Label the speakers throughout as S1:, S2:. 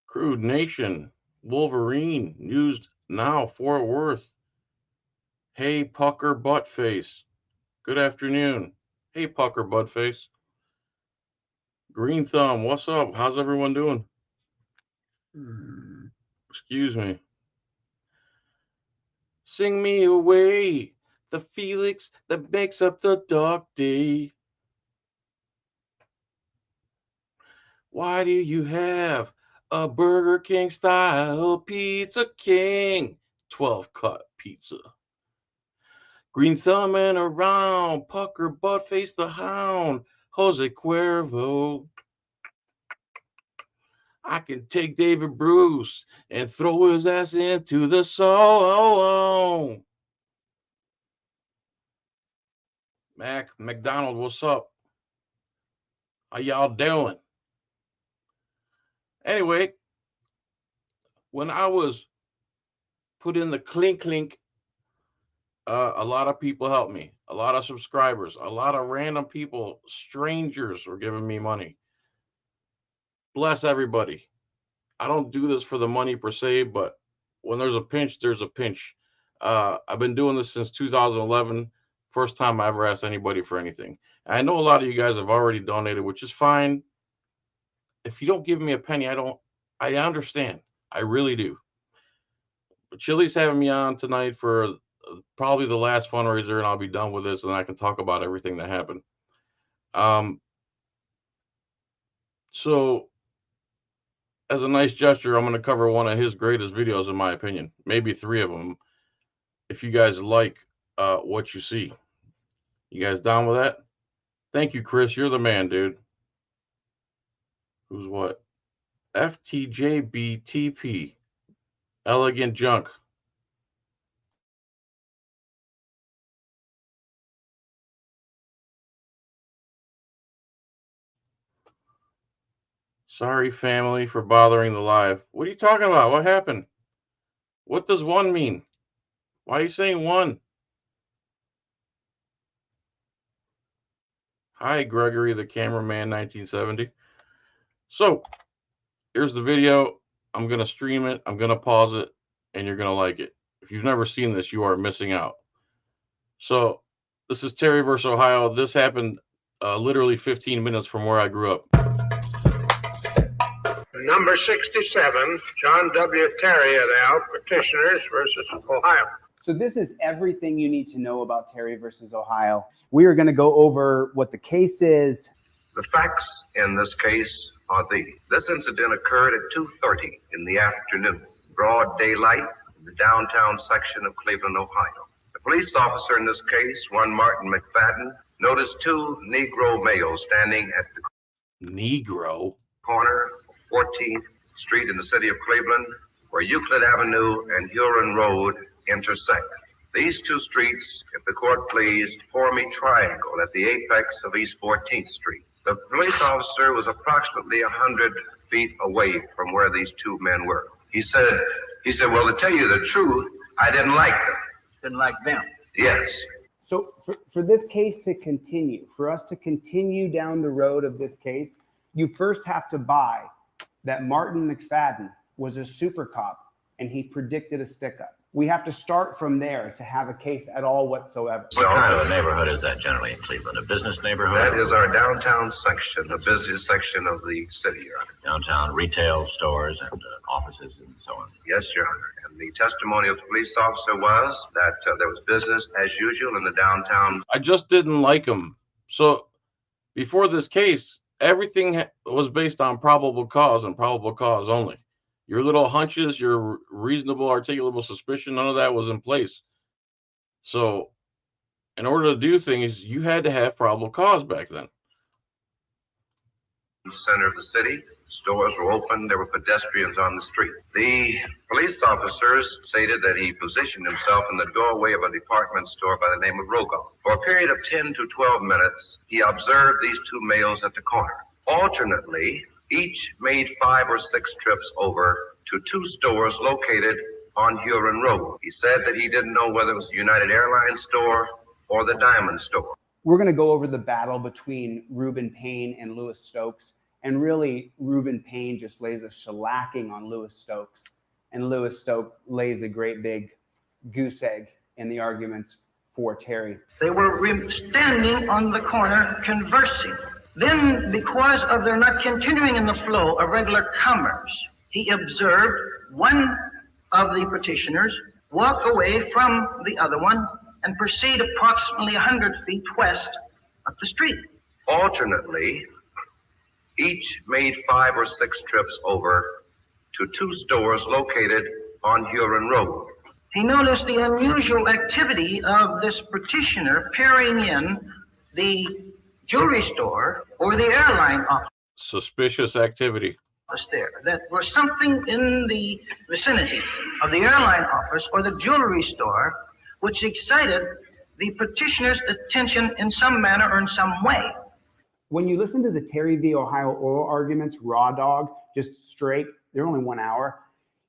S1: Crude Nation, Wolverine, News Now, Fort Worth. Hey, Pucker Buttface. Good afternoon. Hey, Pucker Buttface. Green Thumb, what's up? How's everyone doing? Excuse me. Sing me away, the Felix that makes up the dark day. Why do you have a Burger King style pizza king? 12 cut pizza. Green thumbing around, Pucker Buttface the Hound, Jose Cuervo. I can take David Bruce and throw his ass into the zone. Mac McDonald, what's up? How y'all doing? Anyway, when I was put in the clink clink, a lot of people helped me. A lot of subscribers, a lot of random people, strangers were giving me money. Bless everybody. I don't do this for the money per se, but when there's a pinch, there's a pinch. I've been doing this since 2011. First time I ever asked anybody for anything. And I know a lot of you guys have already donated, which is fine. If you don't give me a penny, I understand. I really do. But Chile's having me on tonight for probably the last fundraiser, and I'll be done with this, and I can talk about everything that happened. So as a nice gesture, I'm going to cover one of his greatest videos, in my opinion, maybe three of them. If you guys like what you see, you guys down with that? Thank you, Chris. You're the man, dude. Who's what? FTJBTP. Elegant Junk. Sorry, family, for bothering the live. What are you talking about? What happened? What does one mean? Why are you saying one? Hi, Gregory, the cameraman, 1970. So, here's the video. I'm going to stream it. I'm going to pause it, and you're going to like it. If you've never seen this, you are missing out. So, this is Terry versus Ohio. This happened literally 15 minutes from where I grew up.
S2: Number 67, John W. Terry et al., Petitioners versus Ohio.
S3: So this is everything you need to know about Terry versus Ohio. We are going to go over what the case is.
S2: The facts in this case are these. This incident occurred at 2:30 in the afternoon, broad daylight, in the downtown section of Cleveland, Ohio. The police officer in this case, one Martin McFadden, noticed two Negro males standing at the corner of 14th Street in the city of Cleveland, where Euclid Avenue and Huron Road intersect. These two streets, if the court please, form a triangle at the apex of East 14th Street. The police officer was approximately 100 feet away from where these two men were. He said, well, to tell you the truth, I didn't like them.
S4: Didn't like them?
S2: Yes.
S3: So for this case to continue, for us to continue down the road of this case, you first have to buy that Martin McFadden was a super cop and he predicted a stick-up. We have to start from there to have a case at all whatsoever.
S4: What kind of a neighborhood is that generally in Cleveland? A business neighborhood?
S2: That is our downtown section, the busiest section of the city, Your Honor.
S4: Downtown retail stores and offices and so on.
S2: Yes, Your Honor. And the testimony of the police officer was that there was business as usual in the downtown.
S1: I just didn't like him. So before this case, everything was based on probable cause and probable cause only. Your little hunches, your reasonable, articulable suspicion, none of that was in place. So in order to do things, you had to have probable cause back then.
S2: In the center of the city, stores were open, there were pedestrians on the street. The police officers stated that he positioned himself in the doorway of a department store by the name of Rogoff. For a period of 10 to 12 minutes, he observed these two males at the corner. Alternately, each made 5 or 6 trips over to two stores located on Huron Road. He said that he didn't know whether it was the United Airlines store or the Diamond store.
S3: We're going to go over the battle between Reuben Payne and Louis Stokes. And really, Reuben Payne just lays a shellacking on Lewis Stokes. And Lewis Stokes lays a great big goose egg in the arguments for Terry.
S5: They were standing on the corner conversing. Then, because of their not continuing in the flow of regular commerce, he observed one of the petitioners walk away from the other one and proceed approximately 100 feet west of the street.
S2: Alternately, each made 5 or 6 trips over to 2 stores located on Huron Road.
S5: He noticed the unusual activity of this petitioner peering in the jewelry store or the airline office.
S1: Suspicious activity.
S5: There, that was something in the vicinity of the airline office or the jewelry store which excited the petitioner's attention in some manner or in some way.
S3: When you listen to the Terry v. Ohio oral arguments, raw dog, just straight, they're only 1 hour,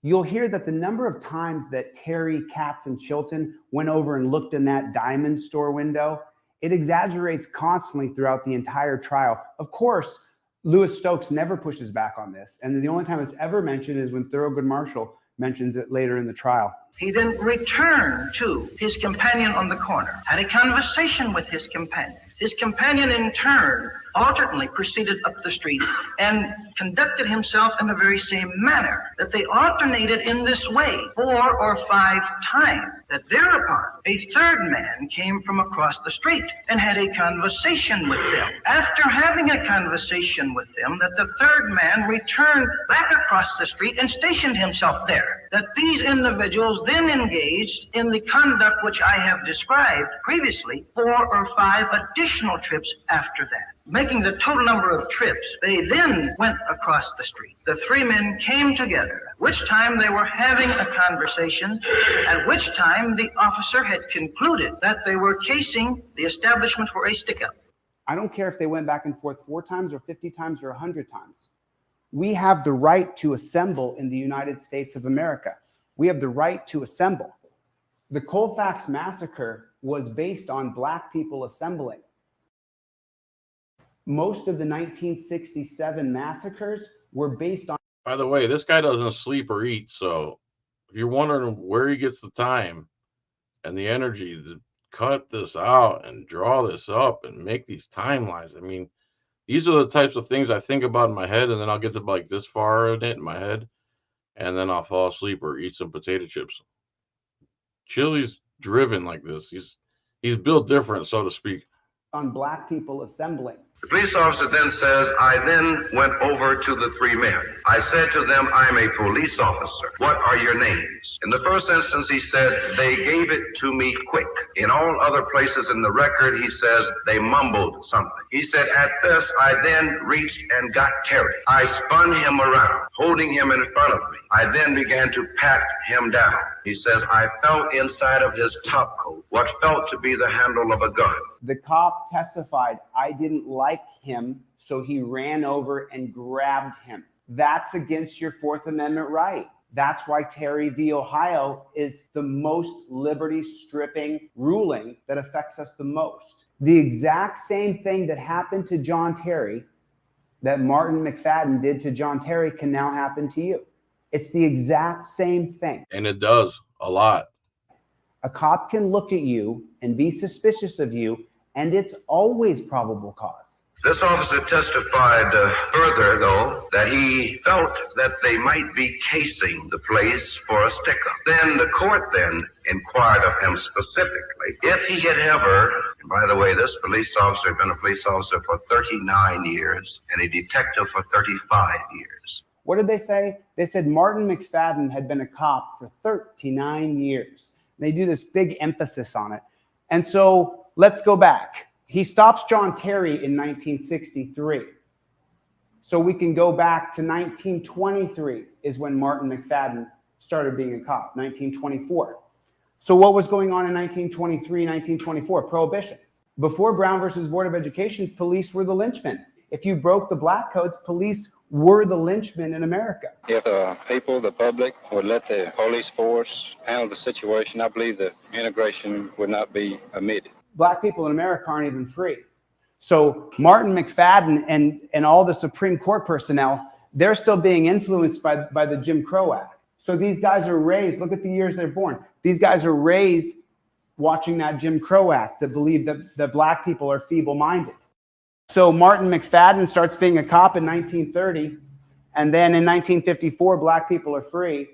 S3: you'll hear that the number of times that Terry, Katz, and Chilton went over and looked in that diamond store window, it exaggerates constantly throughout the entire trial. Of course, Lewis Stokes never pushes back on this, and the only time it's ever mentioned is when Thurgood Marshall mentions it later in the trial.
S5: He then returned to his companion on the corner, had a conversation with his companion. His companion, in turn, alternately proceeded up the street and conducted himself in the very same manner, that they alternated in this way 4 or 5 times, that thereupon a third man came from across the street and had a conversation with them. After having a conversation with them, that the third man returned back across the street and stationed himself there, that these individuals then engaged in the conduct which I have described previously, 4 or 5 additional trips after that. Making the total number of trips, they then went across the street. The 3 men came together, at which time they were having a conversation, at which time the officer had concluded that they were casing the establishment for a stick-up.
S3: I don't care if they went back and forth 4 times or 50 times or 100 times. We have the right to assemble in the United States of America. We have the right to assemble. The Colfax massacre was based on Black people assembling. Most of the 1967 massacres were based on...
S1: By the way, this guy doesn't sleep or eat, so if you're wondering where he gets the time and the energy to cut this out and draw this up and make these timelines, I mean, these are the types of things I think about in my head, and then I'll get to like this far in it in my head, and then I'll fall asleep or eat some potato chips. Chile's driven like this. He's built different, so to speak.
S3: On Black people assembling.
S2: The police officer then says, I then went over to the 3 men. I said to them, I'm a police officer. What are your names? In the first instance, he said, they gave it to me quick. In all other places in the record, he says, they mumbled something. He said, at this, I then reached and got Terry. I spun him around, holding him in front of me. I then began to pat him down. He says, I felt inside of his top coat what felt to be the handle of a gun.
S3: The cop testified, I didn't like him, so he ran over and grabbed him. That's against your 4th Amendment right. That's why Terry v. Ohio is the most liberty-stripping ruling that affects us the most. The exact same thing that happened to John Terry, that Martin McFadden did to John Terry, can now happen to you. It's the exact same thing.
S1: And it does a lot.
S3: A cop can look at you and be suspicious of you, and it's always probable cause.
S2: This officer testified further, though, that he felt that they might be casing the place for a stick-up. Then the court then inquired of him specifically if he had ever, and by the way, this police officer had been a police officer for 39 years and a detective for 35 years.
S3: What did they say? They said Martin McFadden had been a cop for 39 years. They do this big emphasis on it. And so let's go back. He stops John Terry in 1963. So we can go back to 1923 is when Martin McFadden started being a cop, 1924. So what was going on in 1923, 1924? Prohibition. Before Brown versus Board of Education, police were the lynchmen. If you broke the black codes, police were the lynchmen in America.
S6: If people, the public, would let the police force handle the situation, I believe that integration would not be omitted.
S3: Black people in America aren't even free. So Martin McFadden and all the Supreme Court personnel, they're still being influenced by the Jim Crow Act. So these guys are raised, look at the years they're born. These guys are raised watching that Jim Crow Act that believe that black people are feeble-minded. So Martin McFadden starts being a cop in 1930, and then in 1954, black people are free.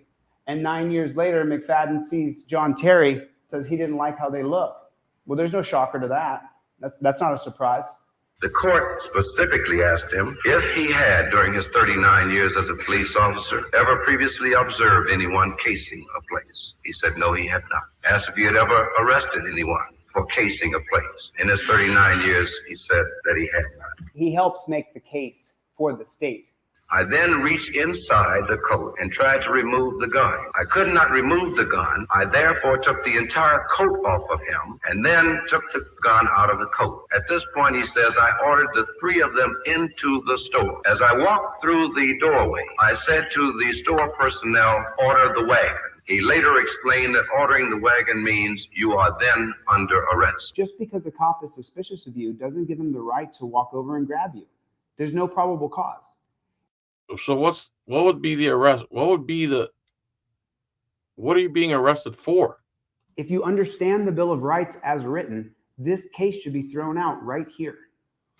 S3: And 9 years later, McFadden sees John Terry, says he didn't like how they look. Well, there's no shocker to that. That's not a surprise.
S2: The court specifically asked him if he had, during his 39 years as a police officer, ever previously observed anyone casing a place. He said no, he had not. Asked if he had ever arrested anyone for casing a place. In his 39 years, he said that he had not.
S3: He helps make the case for the state.
S2: I then reached inside the coat and tried to remove the gun. I could not remove the gun. I therefore took the entire coat off of him and then took the gun out of the coat. At this point, he says, I ordered the three of them into the store. As I walked through the doorway, I said to the store personnel, order the wagon. He later explained that ordering the wagon means you are then under arrest.
S3: Just because a cop is suspicious of you doesn't give him the right to walk over and grab you. There's no probable cause.
S1: So what would be the arrest? What are you being arrested for?
S3: If you understand the Bill of Rights as written, this case should be thrown out right here.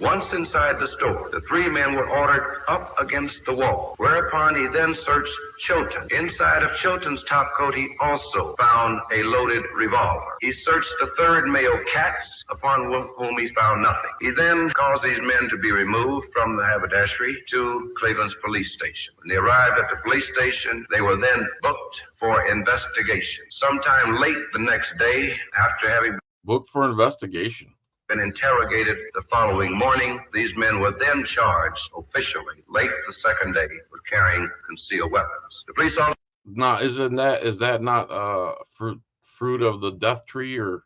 S2: Once inside the store, the three men were ordered up against the wall, whereupon he then searched Chilton. Inside of Chilton's top coat, he also found a loaded revolver. He searched the third male Katz, upon whom he found nothing. He then caused these men to be removed from the haberdashery to Cleveland's police station. When they arrived at the police station, they were then booked for investigation. Sometime late the next day, after having
S1: Booked for investigation.
S2: been interrogated the following morning, these men were then charged officially late the second day with carrying concealed weapons. The police officer.
S1: Now, is that not fruit of the death tree, or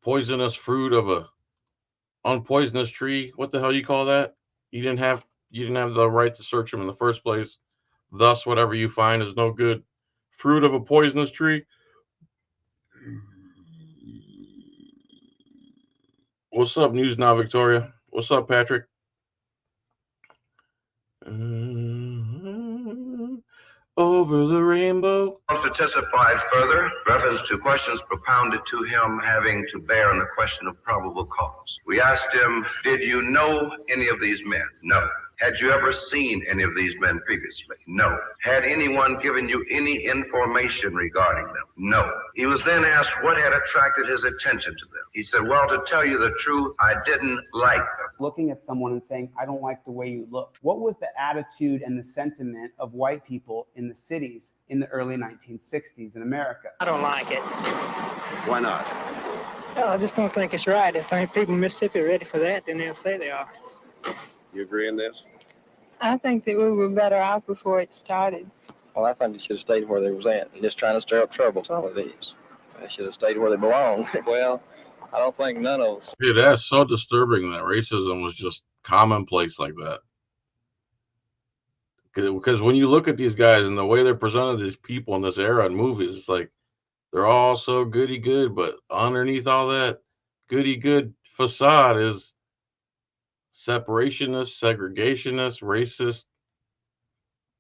S1: poisonous fruit of a unpoisonous tree? What the hell you call that? You didn't have the right to search them in the first place. Thus, whatever you find is no good. Fruit of a poisonous tree. What's up, News Now, Victoria? What's up, Patrick? Over the rainbow.
S2: Also testified further, reference to questions propounded to him having to bear on the question of probable cause. We asked him, did you know any of these men? No. Had you ever seen any of these men previously? No. Had anyone given you any information regarding them? No. He was then asked what had attracted his attention to them. He said, well, to tell you the truth, I didn't like them.
S3: Looking at someone and saying, I don't like the way you look. What was the attitude and the sentiment of white people in the cities in the early 1960s in America?
S7: I don't like it.
S6: Why not?
S7: Well, I just don't think it's right. If ain't people in Mississippi are ready for that, then they'll say they are.
S6: You agree in this?
S7: I think that we were better off before it started.
S8: Well, I think they should have stayed where they was at. They're just trying to stir up trouble, all it is. They should have stayed where they belong. Well, I don't think none of us.
S1: Dude, that's so disturbing that racism was just commonplace like that. Because when you look at these guys and the way they're presented, these people in this era in movies, it's like they're all so goody good, but underneath all that goody good facade is separationist, segregationist, racist.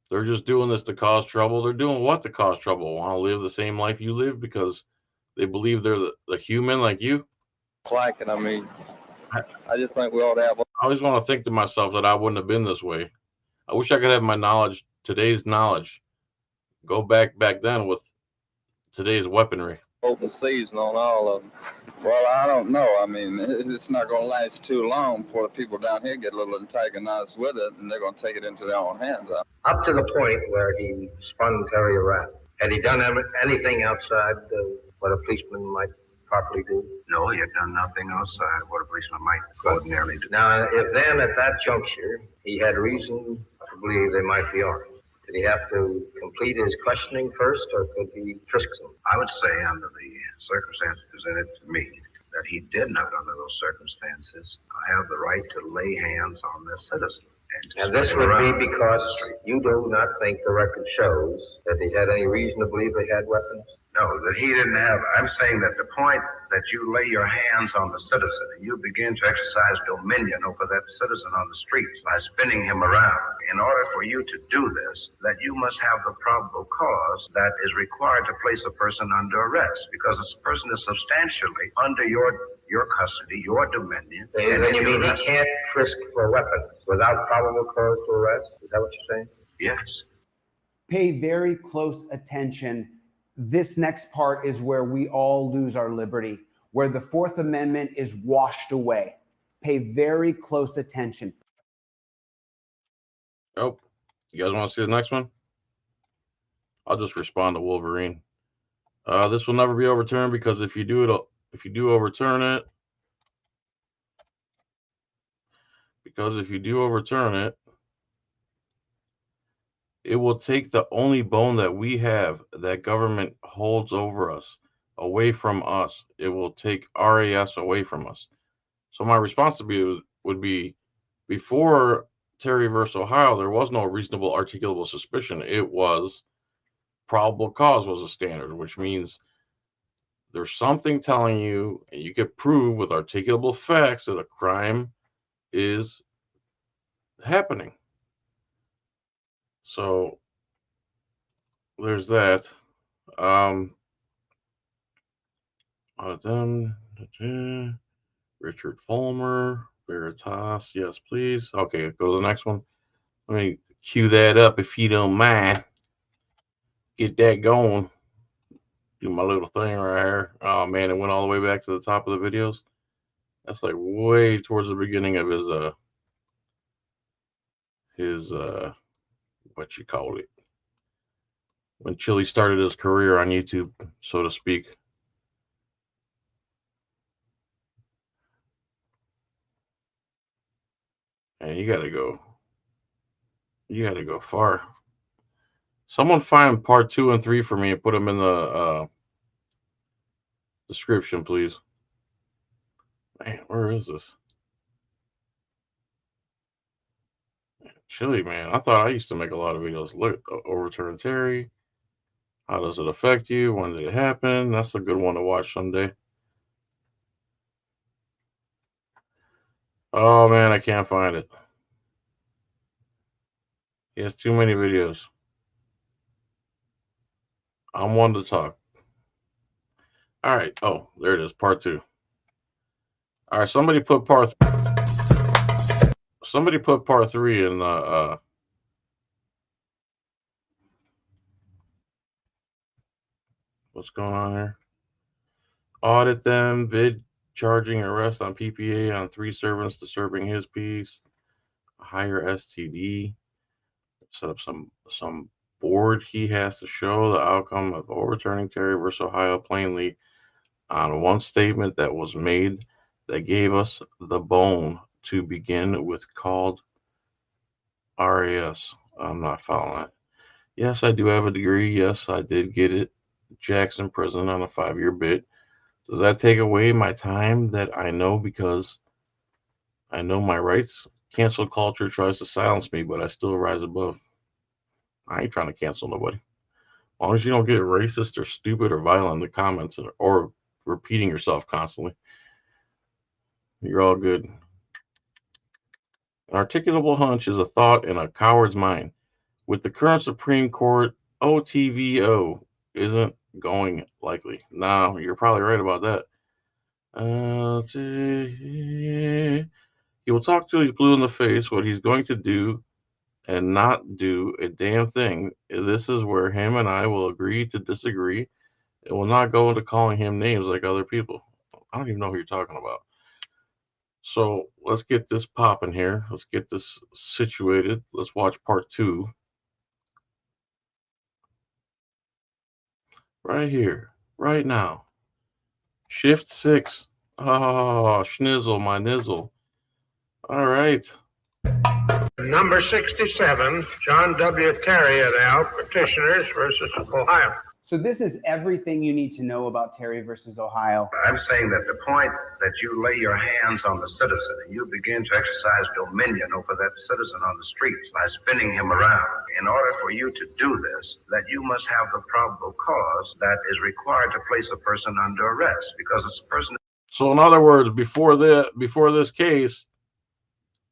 S1: They're just doing this to cause trouble. They're doing what to cause trouble? Want to live the same life you live because they believe they're the human like you?
S8: Like it, I mean, I just think we ought to have.
S1: I always want to think to myself that I wouldn't have been this way. I wish I could have my knowledge, today's knowledge, go back then with today's weaponry.
S8: Open season on all of them. Well, I don't know. I mean, it's not going to last too long before the people down here get a little antagonized with it, and they're going to take it into their own hands.
S9: Up to the point where he spun Terry around. Had he done anything outside what a policeman might properly do?
S2: No, he had done nothing outside what a policeman might ordinarily do.
S9: Now, if then at that juncture he had reason to believe they might be armed, did he have to complete his questioning first, or could he frisk them?
S2: I would say under the circumstances presented to me that he did not, under those circumstances, have the right to lay hands on this citizen.
S9: And this would be because you do not think the record shows that they had any reason to believe they had weapons?
S2: No, that he didn't have. I'm saying that the point that you lay your hands on the citizen and you begin to exercise dominion over that citizen on the streets by spinning him around. In order for you to do this, that you must have the probable cause that is required to place a person under arrest, because this person is substantially under your custody, your dominion.
S9: Then you mean he can't frisk for weapons without probable cause to arrest? Is that what you're saying?
S2: Yes.
S3: Pay very close attention. This next part is where we all lose our liberty, where the Fourth Amendment is washed away. Pay very close attention.
S1: Oh, you guys want to see the next one? I'll just respond to Wolverine. This will never be overturned, because if you do overturn it, it will take the only bone that we have that government holds over us away from us. It will take RAS away from us. So my response to you would be, before Terry versus Ohio, there was no reasonable articulable suspicion. It was probable cause was a standard, which means there's something telling you, and you could prove with articulable facts, that a crime is happening. So there's that. Richard Fulmer, Veritas, yes, please. Okay, go to the next one. Let me cue that up if you don't mind. Get that going. Do my little thing right here. Oh man, it went all the way back to the top of the videos. That's like way towards the beginning of his what you call it, when Chile started his career on YouTube, so to speak. And you gotta go far. Someone find part 2 and 3 for me and put them in the description, please. Man, where is this? Chile, man. I thought I used to make a lot of videos. Look, Overturn Terry. How does it affect you? When did it happen? That's a good one to watch someday. Oh man, I can't find it. He has too many videos. I'm one to talk. All right. Oh, there it is. Part 2. All right. Somebody put part 3 in the what's going on here? Audit them. Vid charging arrest on PPA on 3 servants disturbing his peace. Higher STD. Set up some board he has to show the outcome of overturning Terry versus Ohio plainly on one statement that was made that gave us the bone to begin with, called RAS. I'm not following that. Yes, I do have a degree. Yes, I did get it. Jackson prison on a 5-year bit. Does that take away my time that I know, because I know my rights? Cancel culture tries to silence me, but I still rise above. I ain't trying to cancel nobody. As long as you don't get racist or stupid or violent in the comments, or repeating yourself constantly, you're all good. An articulable hunch is a thought in a coward's mind. With the current Supreme Court, OTVO isn't going likely. No, you're probably right about that. He will talk till he's blue in the face what he's going to do and not do a damn thing. This is where him and I will agree to disagree. It will not go into calling him names like other people. I don't even know who you're talking about. So let's get this popping here. Let's get this situated. Let's watch part 2. Right here, right now. Shift 6. Oh, schnizzle, my nizzle. All right.
S10: Number 67, John W. Terry et al., petitioners versus Ohio.
S3: So this is everything you need to know about Terry versus Ohio.
S2: I'm saying that the point that you lay your hands on the citizen and you begin to exercise dominion over that citizen on the streets by spinning him around. in order for you to do this, that you must have the probable cause that is required to place a person under arrest, because this person.
S1: So in other words, before this case,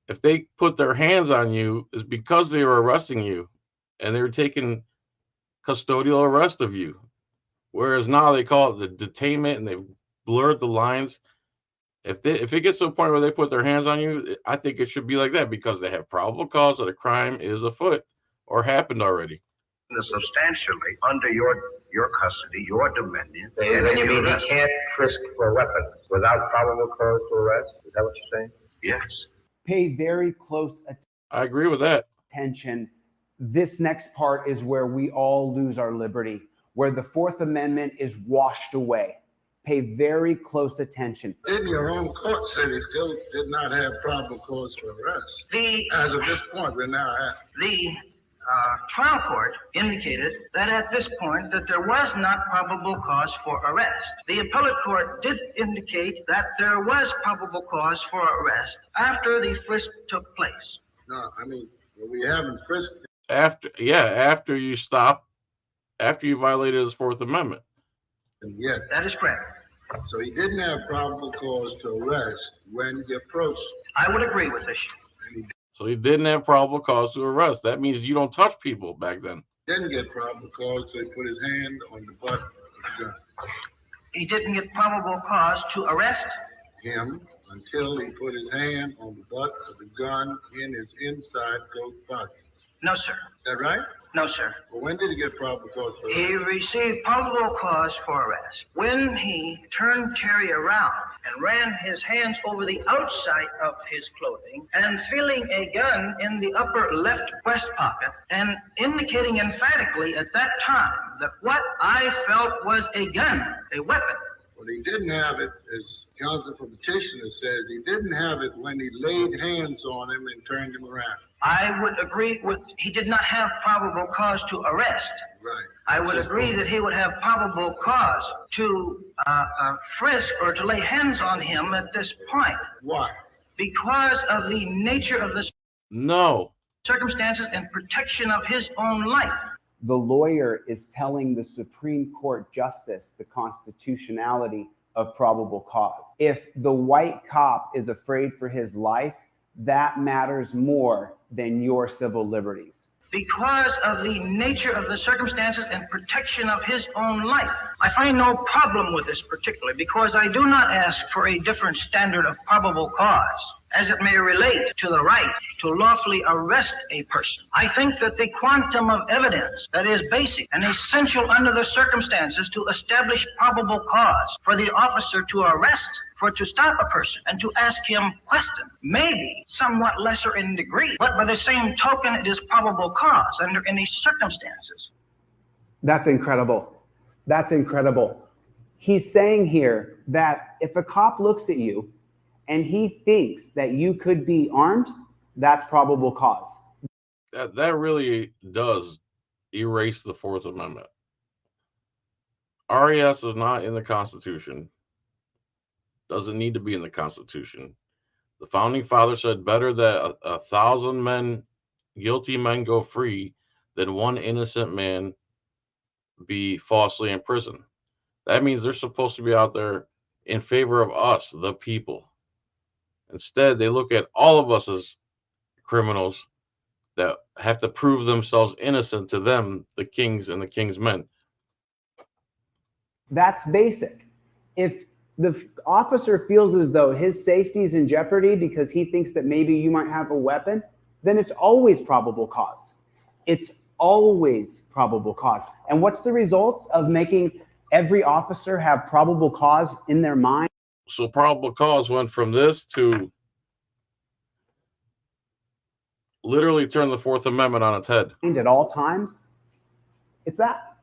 S1: if they put their hands on you, it's because they were arresting you and they were taking custodial arrest of you. Whereas now they call it the detainment, and they've blurred the lines. If it gets to a point where they put their hands on you, I think it should be like that, because they have probable cause that a crime is afoot or happened already.
S2: Substantially under your custody, your dominion.
S9: So then you mean he can't frisk for weapons without probable cause to arrest? Is that what you're saying?
S2: Yes.
S3: Pay very close
S1: I agree with that.
S3: attention. This next part is where we all lose our liberty, where the Fourth Amendment is washed away. Pay very close attention.
S10: In your own court said he still did not have probable cause for arrest. As of this point, we're now at.
S5: The trial court indicated that at this point that there was not probable cause for arrest. The appellate court did indicate that there was probable cause for arrest after the frisk took place.
S10: No, I mean, we haven't frisked.
S1: After you violated his Fourth Amendment.
S10: Yet.
S5: That is correct.
S10: So he didn't have probable cause to arrest when he approached.
S5: I would agree with this.
S1: So he didn't have probable cause to arrest. That means you don't touch people back then.
S10: Didn't get probable cause, so he put his hand on the butt of the gun.
S5: He didn't get probable cause to arrest
S10: him until he put his hand on the butt of the gun in his inside coat pocket.
S5: No, sir.
S10: Is that right?
S5: No, sir.
S10: Well, when did he get probable cause for arrest?
S5: He received probable cause for arrest when he turned Terry around and ran his hands over the outside of his clothing and feeling a gun in the upper left breast pocket and indicating emphatically at that time that what I felt was a gun, a weapon.
S10: Well, he didn't have it, as counsel for petitioner says, he didn't have it when he laid hands on him and turned him around.
S5: I would agree with, he did not have probable cause to arrest.
S10: Right.
S5: I would agree that he would have probable cause to frisk or to lay hands on him at this point.
S10: Why?
S5: Because of the nature of the circumstances and protection of his own life.
S3: The lawyer is telling the Supreme Court justice the constitutionality of probable cause. If the white cop is afraid for his life, that matters more than your civil liberties.
S5: Because of the nature of the circumstances and protection of his own life. I find no problem with this particularly because I do not ask for a different standard of probable cause as it may relate to the right to lawfully arrest a person. I think that the quantum of evidence that is basic and essential under the circumstances to establish probable cause for the officer to arrest, for to stop a person and to ask him questions, may be somewhat lesser in degree, but by the same token, it is probable cause under any circumstances.
S3: That's incredible. That's incredible. He's saying here that if a cop looks at you and he thinks that you could be armed, that's probable cause.
S1: That really does erase the Fourth Amendment. RES is not in the Constitution. Doesn't need to be in the Constitution. The Founding Fathers said better that 1,000 guilty men go free than one innocent man be falsely in prison. That means they're supposed to be out there in favor of us, the people. Instead, they look at all of us as criminals that have to prove themselves innocent to them, the kings and the king's men.
S3: That's basic. If the officer feels as though his safety is in jeopardy because he thinks that maybe you might have a weapon, then it's always probable cause. It's always probable cause. And what's the results of making every officer have probable cause in their mind?
S1: So probable cause went from this to literally turn the Fourth Amendment on its head.
S3: At all times, it's that.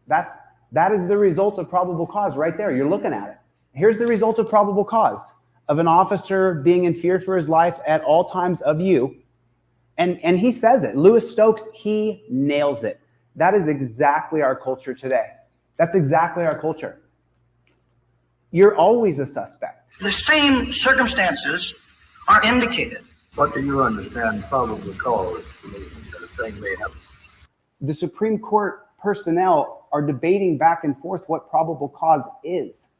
S3: That is the result of probable cause right there. You're looking at it. Here's the result of probable cause of an officer being in fear for his life at all times of you. And he says it. Louis Stokes, he nails it. That is exactly our culture today. That's exactly our culture. You're always a suspect.
S5: The same circumstances are indicated.
S10: What do you understand probable cause to mean that a thing may happen?
S3: The Supreme Court personnel are debating back and forth what probable cause is.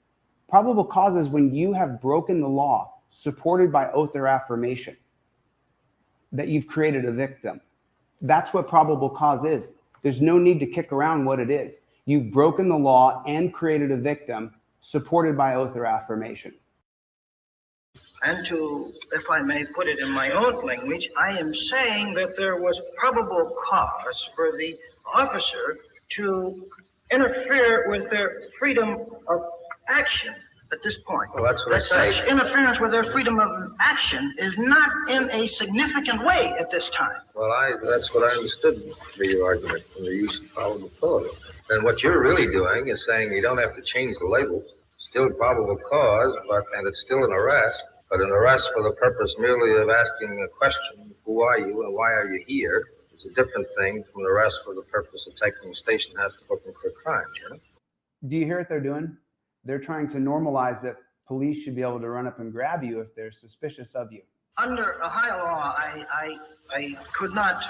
S3: Probable cause is when you have broken the law supported by oath or affirmation, that you've created a victim. That's what probable cause is. There's no need to kick around what it is. You've broken the law and created a victim supported by oath or affirmation.
S5: And to, if I may put it in my own language, I am saying that there was probable cause for the officer to interfere with their freedom of action at this point.
S9: Well, that's what I say.
S5: Such interference with their freedom of action is not in a significant way at this time.
S9: Well, that's what I understood to be your argument from the use of probable cause. And what you're really doing is saying you don't have to change the label. Still probable cause, and it's still an arrest. But an arrest for the purpose merely of asking a question, who are you and why are you here, is a different thing from an arrest for the purpose of taking a station house to looking for a crime, you know?
S3: Do you hear what they're doing? They're trying to normalize that police should be able to run up and grab you if they're suspicious of you.
S5: Under Ohio law, I could not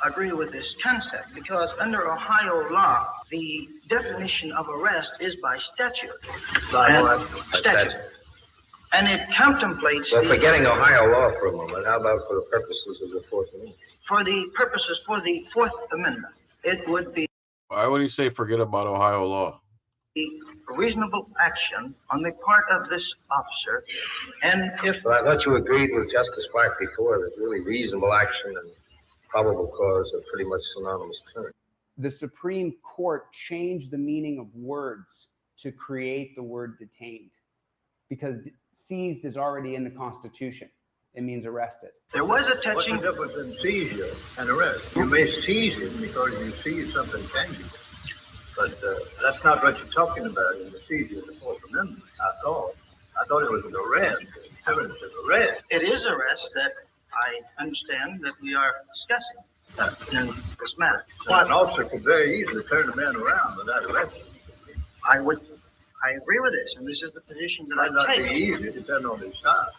S5: agree with this concept because under Ohio law, the definition of arrest is by statute.
S9: By what?
S5: Statute. And it contemplates
S9: Well, forgetting Ohio law for a moment, how about for the purposes of the Fourth Amendment?
S5: for the purposes for the Fourth Amendment, it would be
S1: Why would he say forget about Ohio law?
S5: reasonable action on the part of this officer. And if
S9: But I thought you agreed with Justice Black before that really reasonable action and probable cause are pretty much synonymous terms.
S3: The Supreme Court changed the meaning of words to create the word detained because seized is already in the Constitution. It means arrested.
S5: there was a
S10: What's the
S5: touching,
S10: difference in seizure and arrest? You may seize him because you seize something tangible. But that's not what you're talking about in the seizure of the Fourth Amendment, I thought. I thought it was an arrest, evidence of arrest.
S5: it is arrest that I understand that we are discussing in this matter.
S10: An officer could very easily turn a man around without arresting him.
S5: I agree with this, and this is the position that
S10: It might not
S5: I
S10: be
S5: take,
S10: easy, depending on his size.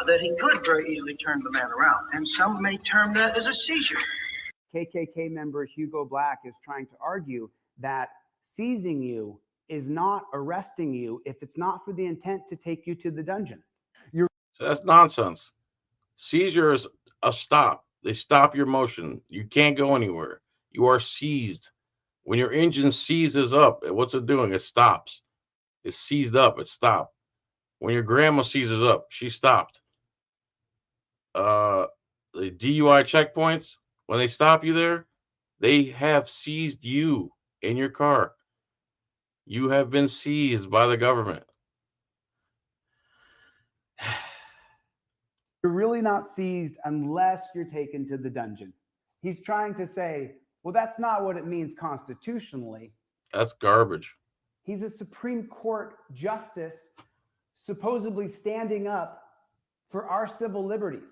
S5: that he could very easily turn the man around, and some may term that as a seizure.
S3: KKK member Hugo Black is trying to argue that seizing you is not arresting you if it's not for the intent to take you to the dungeon.
S1: That's nonsense. Seizure is a stop. They stop your motion. You can't go anywhere. You are seized. When your engine seizes up, what's it doing? It stops. It's seized up. It stopped. When your grandma seizes up, she stopped. The DUI checkpoints, when they stop you there, they have seized you in your car. You have been seized by the government.
S3: You're really not seized unless you're taken to the dungeon. He's trying to say, well, that's not what it means constitutionally.
S1: That's garbage.
S3: He's a Supreme Court justice supposedly standing up for our civil liberties.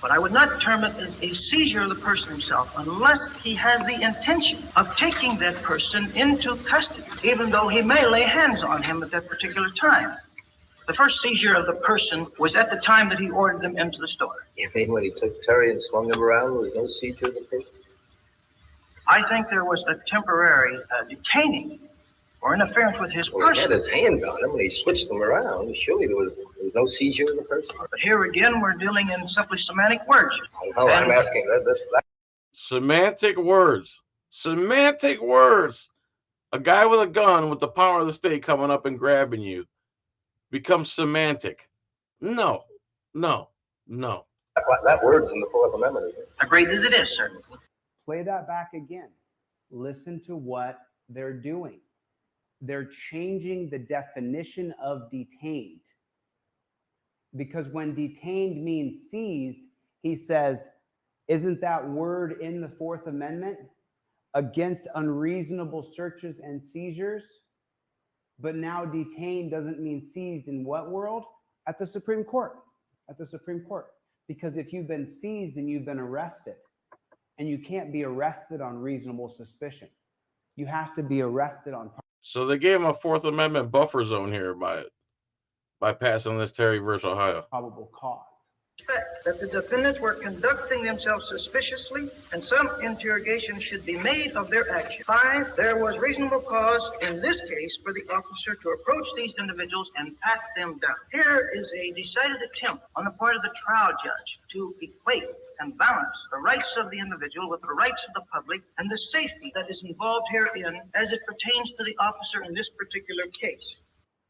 S5: But I would not term it as a seizure of the person himself unless he has the intention of taking that person into custody, even though he may lay hands on him at that particular time. The first seizure of the person was at the time that he ordered them into the store.
S9: You mean when he took Terry and swung him around, there was no seizure of the person?
S5: I think there was a temporary detaining or interference with his
S9: Well, he had
S5: person.
S9: his hands on him when he switched them around. Surely there was no seizure of the person.
S5: But here again, we're dealing in simply semantic words.
S9: No, I'm asking that.
S1: Semantic words. Semantic words. A guy with a gun with the power of the state coming up and grabbing you becomes semantic. No.
S9: That word's in the Fourth Amendment, isn't it?
S5: Agreed as it is, sir.
S3: Play that back again. Listen to what they're doing. They're changing the definition of detained. Because when detained means seized, he says, isn't that word in the Fourth Amendment? Against unreasonable searches and seizures? But now detained doesn't mean seized in what world? At the Supreme Court. At the Supreme Court. Because if you've been seized and you've been arrested, and you can't be arrested on reasonable suspicion. You have to be arrested on.
S1: So they gave him a Fourth Amendment buffer zone here by passing this Terry versus Ohio.
S3: Probable cause.
S5: suspect that the defendants were conducting themselves suspiciously and some interrogation should be made of their action. 5, there was reasonable cause in this case for the officer to approach these individuals and pat them down. Here is a decided attempt on the part of the trial judge to equate and balance the rights of the individual with the rights of the public and the safety that is involved herein as it pertains to the officer in this particular case.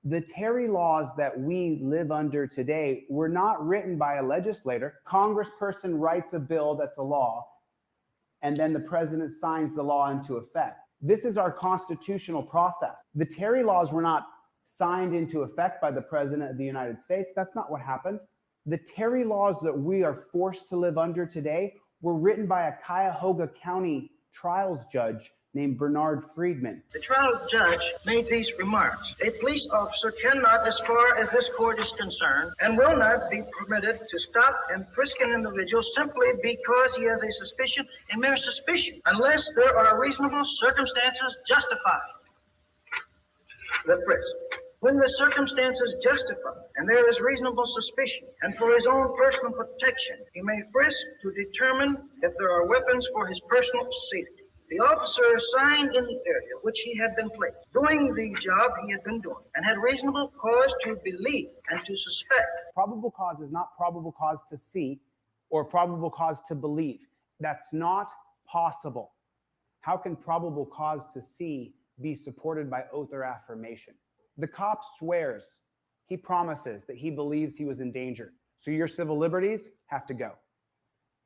S3: The Terry laws that we live under today were not written by a legislator. Congressperson writes a bill that's a law, and then the president signs the law into effect. This is our constitutional process. The Terry laws were not signed into effect by the president of the United States. That's not what happened. The Terry laws that we are forced to live under today were written by a Cuyahoga County trials judge named Bernard Friedman.
S5: The trial judge made these remarks. A police officer cannot, as far as this court is concerned, and will not be permitted to stop and frisk an individual simply because he has a suspicion, a mere suspicion, unless there are reasonable circumstances justifying the frisk. When the circumstances justify and there is reasonable suspicion, and for his own personal protection, he may frisk to determine if there are weapons for his personal safety. The officer assigned in the area which he had been placed, doing the job he had been doing, and had reasonable cause to believe and to suspect.
S3: Probable cause is not probable cause to see or probable cause to believe. That's not possible. How can probable cause to see be supported by oath or affirmation? The cop swears, he promises that he believes he was in danger. So your civil liberties have to go.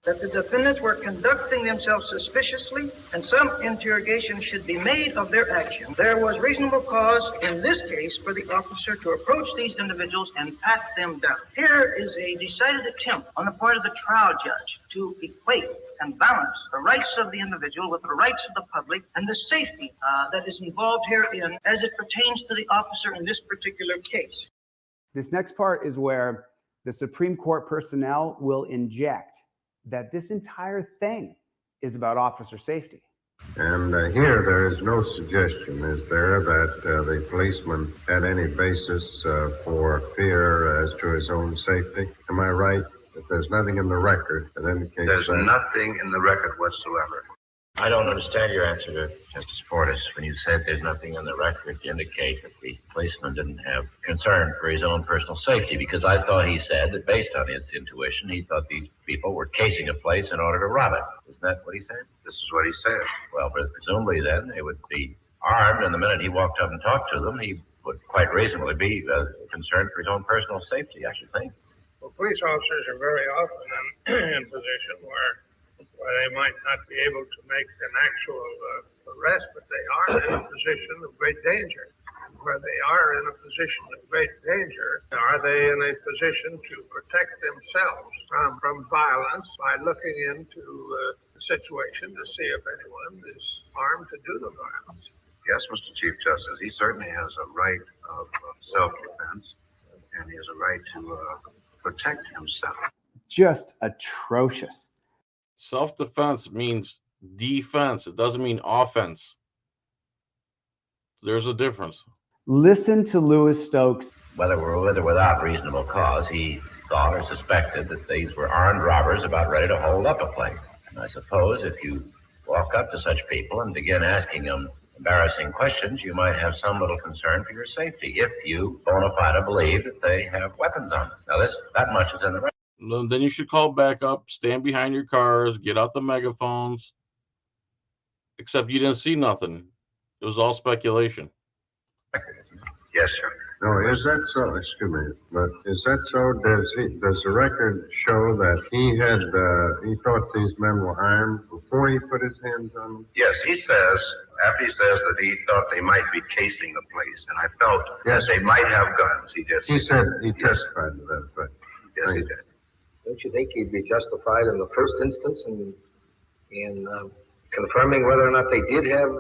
S5: That the defendants were conducting themselves suspiciously and some interrogation should be made of their action. There was reasonable cause in this case for the officer to approach these individuals and pat them down. Here is a decided attempt on the part of the trial judge to equate and balance the rights of the individual with the rights of the public and the safety that is involved herein as it pertains to the officer in this particular case.
S3: This next part is where the Supreme Court personnel will inject that this entire thing is about officer safety.
S11: And here there is no suggestion, is there, that the policeman had any basis for fear as to his own safety? Am I right? If there's nothing in the record that indicates
S2: There's
S11: that?
S2: nothing in the record whatsoever.
S4: I don't understand your answer to Justice Fortas when you said there's nothing in the record to indicate that the policeman didn't have concern for his own personal safety, because I thought he said that based on his intuition, he thought these people were casing a place in order to rob it. Isn't that what he said?
S2: This is what he said.
S4: Well, presumably then they would be armed, and the minute he walked up and talked to them, he would quite reasonably be concerned for his own personal safety, I should think.
S10: Well, police officers are very often in position where they might not be able to make an actual arrest, but they are in a position of great danger. Where they are in a position of great danger, are they in a position to protect themselves from violence by looking into the situation to see if anyone is armed to do the violence?
S2: Yes, Mr. Chief Justice, he certainly has a right of self-defense, and he has a right to protect himself.
S3: Just atrocious.
S1: Self-defense means defense. It doesn't mean offense. There's a difference.
S3: Listen to Louis Stokes.
S4: Whether with or without reasonable cause, he thought or suspected that these were armed robbers about ready to hold up a place. And I suppose if you walk up to such people and begin asking them embarrassing questions, you might have some little concern for your safety if you bona fide believe that they have weapons on them. Now, that much is in the record.
S1: Then you should call back up, stand behind your cars, get out the megaphones. Except you didn't see nothing. It was all speculation.
S2: Yes, sir.
S11: No, is that so? Excuse me, but is that so? Does the record show that he thought these men were armed before he put his hands on them?
S2: Yes, he says, after he says that he thought they might be casing the place, and I felt that they might have guns. He did.
S11: He said he testified to that, but
S2: yes, he did.
S9: Don't you think he'd be justified in the first instance in confirming whether or not they did have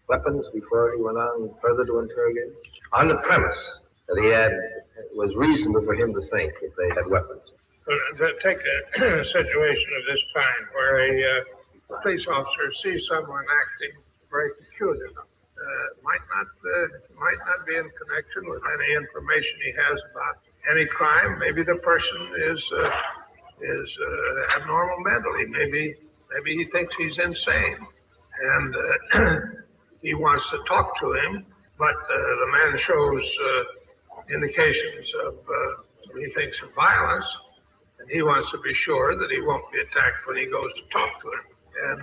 S9: weapons before he went on further to interrogate? On the premise that it was reasonable for him to think that they had weapons.
S10: Take a situation of this kind where a police officer sees someone acting very peculiar. Might not be in connection with any information he has about the any crime. Maybe the person is abnormal mentally. Maybe he thinks he's insane, and he wants to talk to him. But the man shows indications of he thinks of violence, and he wants to be sure that he won't be attacked when he goes to talk to him. And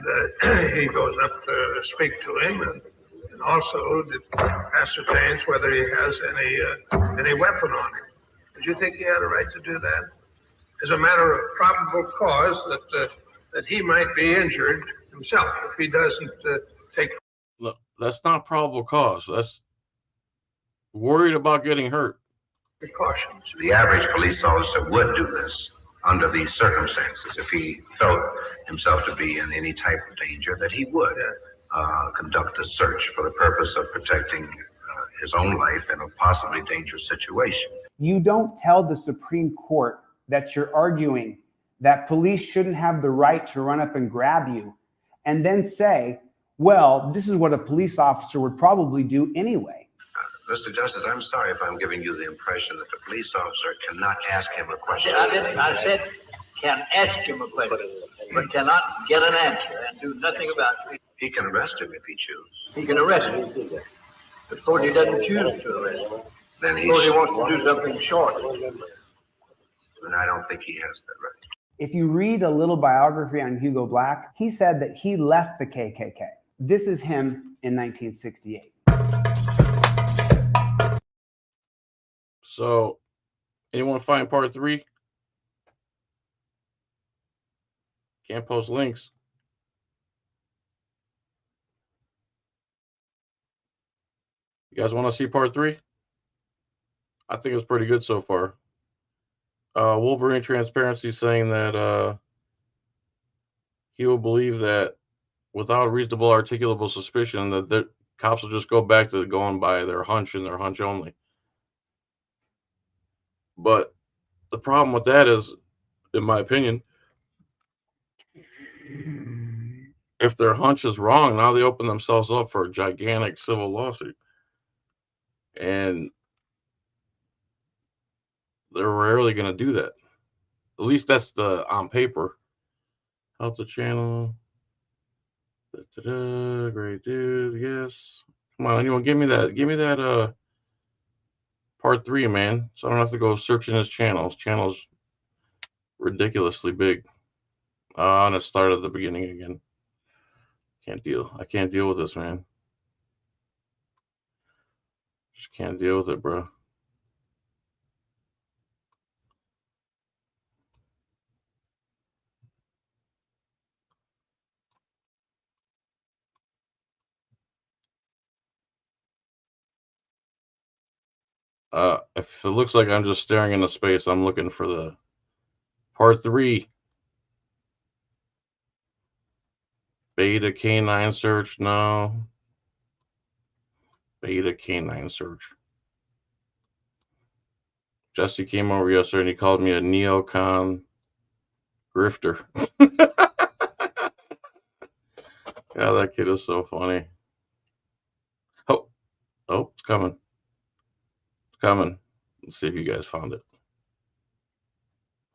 S10: he goes up to speak to him, and also ascertains whether he has any weapon on him. Did you think he had a right to do that? As a matter of probable cause that he might be injured himself if he doesn't take.
S1: Look, that's not probable cause. That's worried about getting hurt.
S10: Precautions.
S2: The average police officer would do this under these circumstances if he felt himself to be in any type of danger, that he would conduct a search for the purpose of protecting his own life in a possibly dangerous situation.
S3: You don't tell the Supreme Court that you're arguing that police shouldn't have the right to run up and grab you and then say, well, this is what a police officer would probably do anyway.
S2: Mr. Justice, I'm sorry if I'm giving you the impression that the police officer cannot ask him a question.
S10: I said can ask him a question, but cannot get an answer and do nothing about it.
S2: He can arrest him if he chooses.
S10: He can arrest him. But suppose he doesn't choose to arrest him.
S2: Then
S10: Suppose he wants to do something short.
S2: Then I don't think he has that right.
S3: If you read a little biography on Hugo Black, he said that he left the KKK. This is him in 1968.
S1: So, anyone find part 3? Can't post links. You guys want to see part 3? I think it's pretty good so far. Wolverine Transparency saying that he will believe that without reasonable articulable suspicion that the cops will just go back to going by their hunch and their hunch only. But the problem with that is, in my opinion, if their hunch is wrong, now they open themselves up for a gigantic civil lawsuit. And they're rarely going to do that. At least that's the on paper. Help the channel. Da-da-da, great dude, yes. Come on, anyone give me that part 3, man. So I don't have to go searching his channel. His channel's ridiculously big. And it started at the beginning again. I can't deal with this, man. Just can't deal with it, bro. If it looks like I'm just staring into space, I'm looking for the part 3. Beta canine search, no. Beta canine search. Jesse came over yesterday and he called me a neocon grifter. God, that kid is so funny. Oh, it's coming. It's coming. Let's see if you guys found it.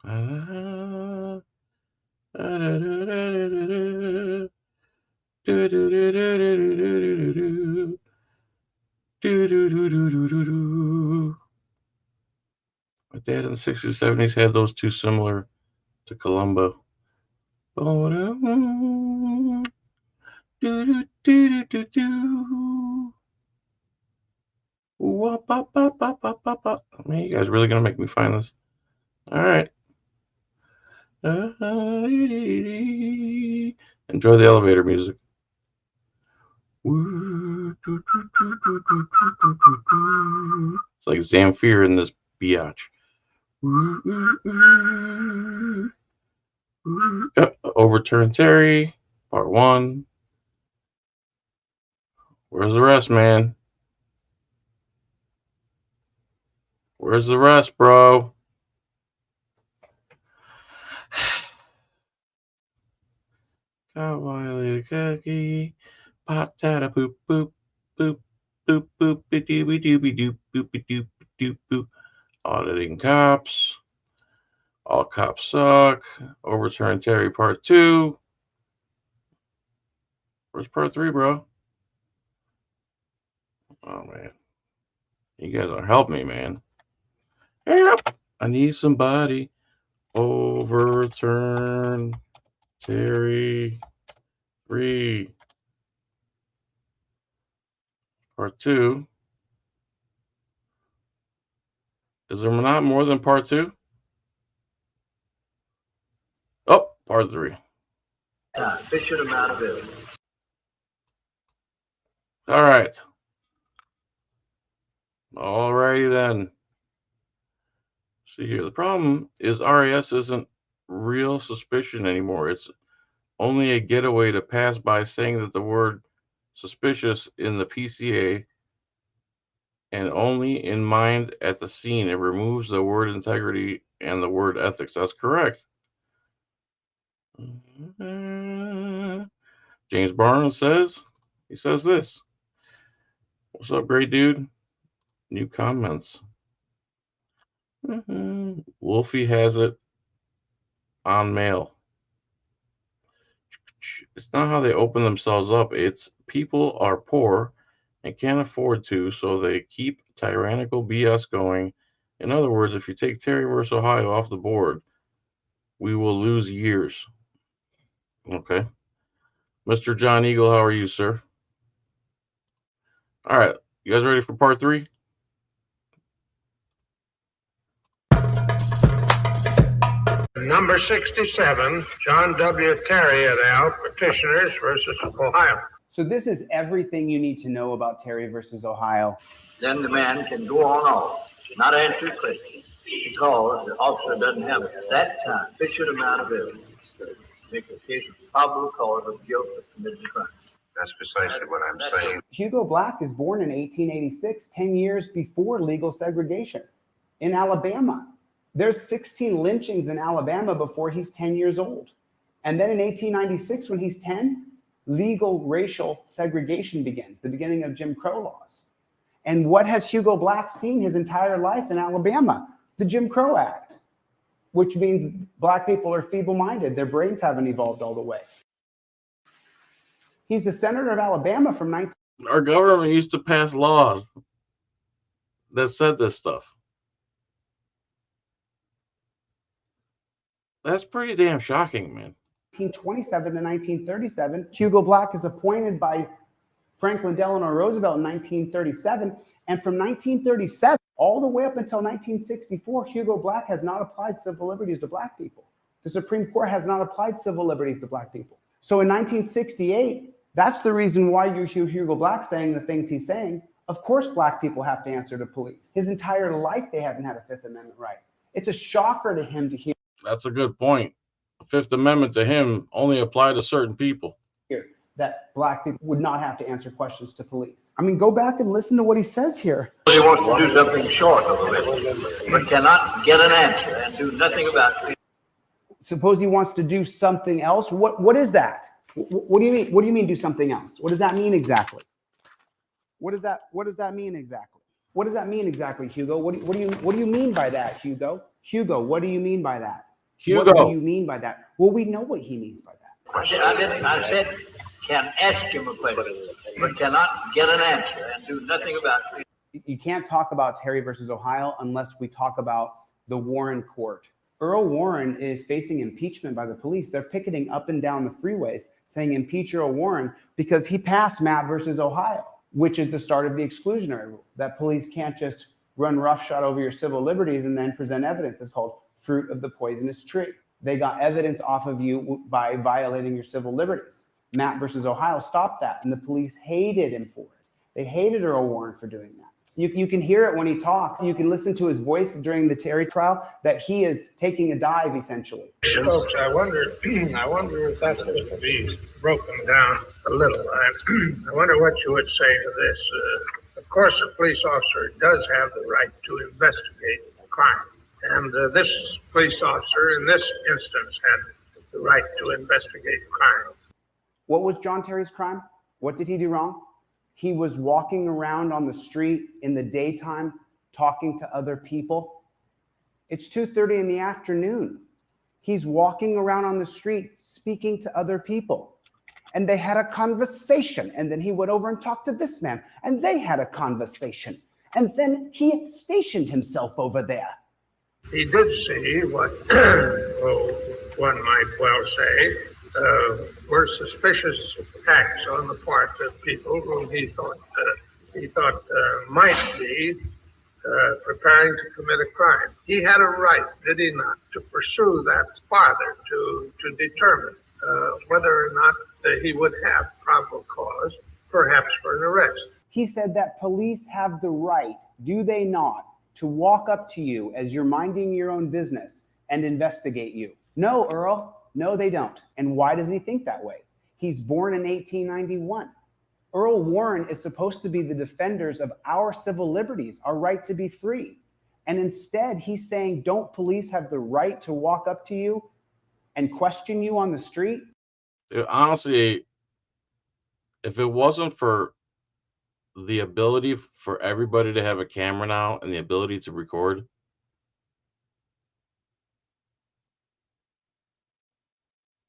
S1: My dad in the 60s, 70s had those two similar to Columbo. Man, you guys really gonna make me find this? All right. Enjoy the elevator music. It's like Zamfir in this biatch. Overturn Terry, part 1. Where's the rest, man? Where's the rest, bro? Cowboy khaki, pot tada boop boop boop boop boop dooby dooby doop boopy doop doop boop. Auditing cops. All cops suck. Overturn Terry Part 2. Where's Part 3, bro? Oh, man. You guys don't help me, man. Help! I need somebody. Overturn Terry 3. Part 2. Is there not more than Part 2? Oh, Part 3.
S10: Fish should have out of it.
S1: All right. Alrighty then. See here. The problem is RAS isn't real suspicion anymore. It's only a getaway to pass by saying that the word suspicious in the PCA and only in mind at the scene. It removes the word integrity and the word ethics. That's correct. James Barnes says this. What's up, great dude? New comments. Wolfie has it on mail. It's not how they open themselves up. It's people are poor and can't afford to, so they keep tyrannical BS going. In other words, if you take Terry versus Ohio off the board, we will lose years. Okay. Mr. John Eagle, how are you, sir? All right. You guys ready for part 3?
S12: Number 67, John W. Terry et al., Petitioners versus Ohio.
S3: So this is everything you need to know about Terry versus Ohio.
S10: Then the man can go on off, not answer questions, because the officer doesn't have at that time sufficient amount of evidence to make a case of probable cause of guilt of committed crime.
S9: That's precisely what I'm saying.
S3: Hugo Black is born in 1886, 10 years before legal segregation in Alabama. There's 16 lynchings in Alabama before he's 10 years old. And then in 1896, when he's 10, legal racial segregation begins, the beginning of Jim Crow laws. And what has Hugo Black seen his entire life in Alabama? The Jim Crow Act, which means black people are feeble-minded. Their brains haven't evolved all the way. He's the senator of Alabama from 19...
S1: Our government used to pass laws that said this stuff. That's pretty damn shocking, man.
S3: 1927 to 1937, Hugo Black is appointed by Franklin Delano Roosevelt in 1937. And from 1937 all the way up until 1964, Hugo Black has not applied civil liberties to black people. The Supreme Court has not applied civil liberties to black people. So in 1968, that's the reason why you hear Hugo Black saying the things he's saying. Of course, black people have to answer to police. His entire life, they haven't had a Fifth Amendment right. It's a shocker to him to hear.
S1: That's a good point. The Fifth Amendment to him only applied to certain people.
S3: That black people would not have to answer questions to police. I mean, go back and listen to what he says here.
S10: He wants to do something short of it, but cannot get an answer and do nothing about it.
S3: Suppose he wants to do something else. What is that? What do you mean? What do you mean do something else? What does that mean exactly? What does that mean exactly? What does that mean exactly, Hugo? What do you mean by that, Hugo? Hugo, what do you mean by that?
S1: Hugo.
S3: What do you mean by that? Well, we know what he means by that.
S10: I said can ask him a question, but cannot get an answer and do nothing about it.
S3: You can't talk about Terry versus Ohio unless we talk about the Warren court. Earl Warren is facing impeachment by the police. They're picketing up and down the freeways saying impeach Earl Warren because he passed Mapp versus Ohio, which is the start of the exclusionary rule, that police can't just run roughshod over your civil liberties and then present evidence. It's called fruit of the poisonous tree. They got evidence off of you by violating your civil liberties. Mapp versus Ohio stopped that, and the police hated him for it. They hated Earl Warren for doing that. You can hear it when he talks. You can listen to his voice during the Terry trial that he is taking a dive, essentially.
S12: Folks, I wonder if that's going to be broken down a little. I wonder what you would say to this. Of course, a police officer does have the right to investigate a crime. And this police officer, in this instance, had the right to investigate crime.
S3: What was John Terry's crime? What did he do wrong? He was walking around on the street in the daytime talking to other people. It's 2:30 in the afternoon. He's walking around on the street speaking to other people. And they had a conversation. And then he went over and talked to this man. And they had a conversation. And then he stationed himself over there.
S12: He did see what one might well say were suspicious acts on the part of people whom he thought might be preparing to commit a crime. He had a right, did he not, to pursue that farther, to determine whether or not he would have probable cause, perhaps for an arrest.
S3: He said that police have the right, do they not, to walk up to you as you're minding your own business and investigate you. No, Earl, no, they don't. And why does he think that way? He's born in 1891. Earl Warren is supposed to be the defenders of our civil liberties, our right to be free. And instead, he's saying, don't police have the right to walk up to you and question you on the street?
S1: Dude, honestly, if it wasn't for the ability for everybody to have a camera now and the ability to record,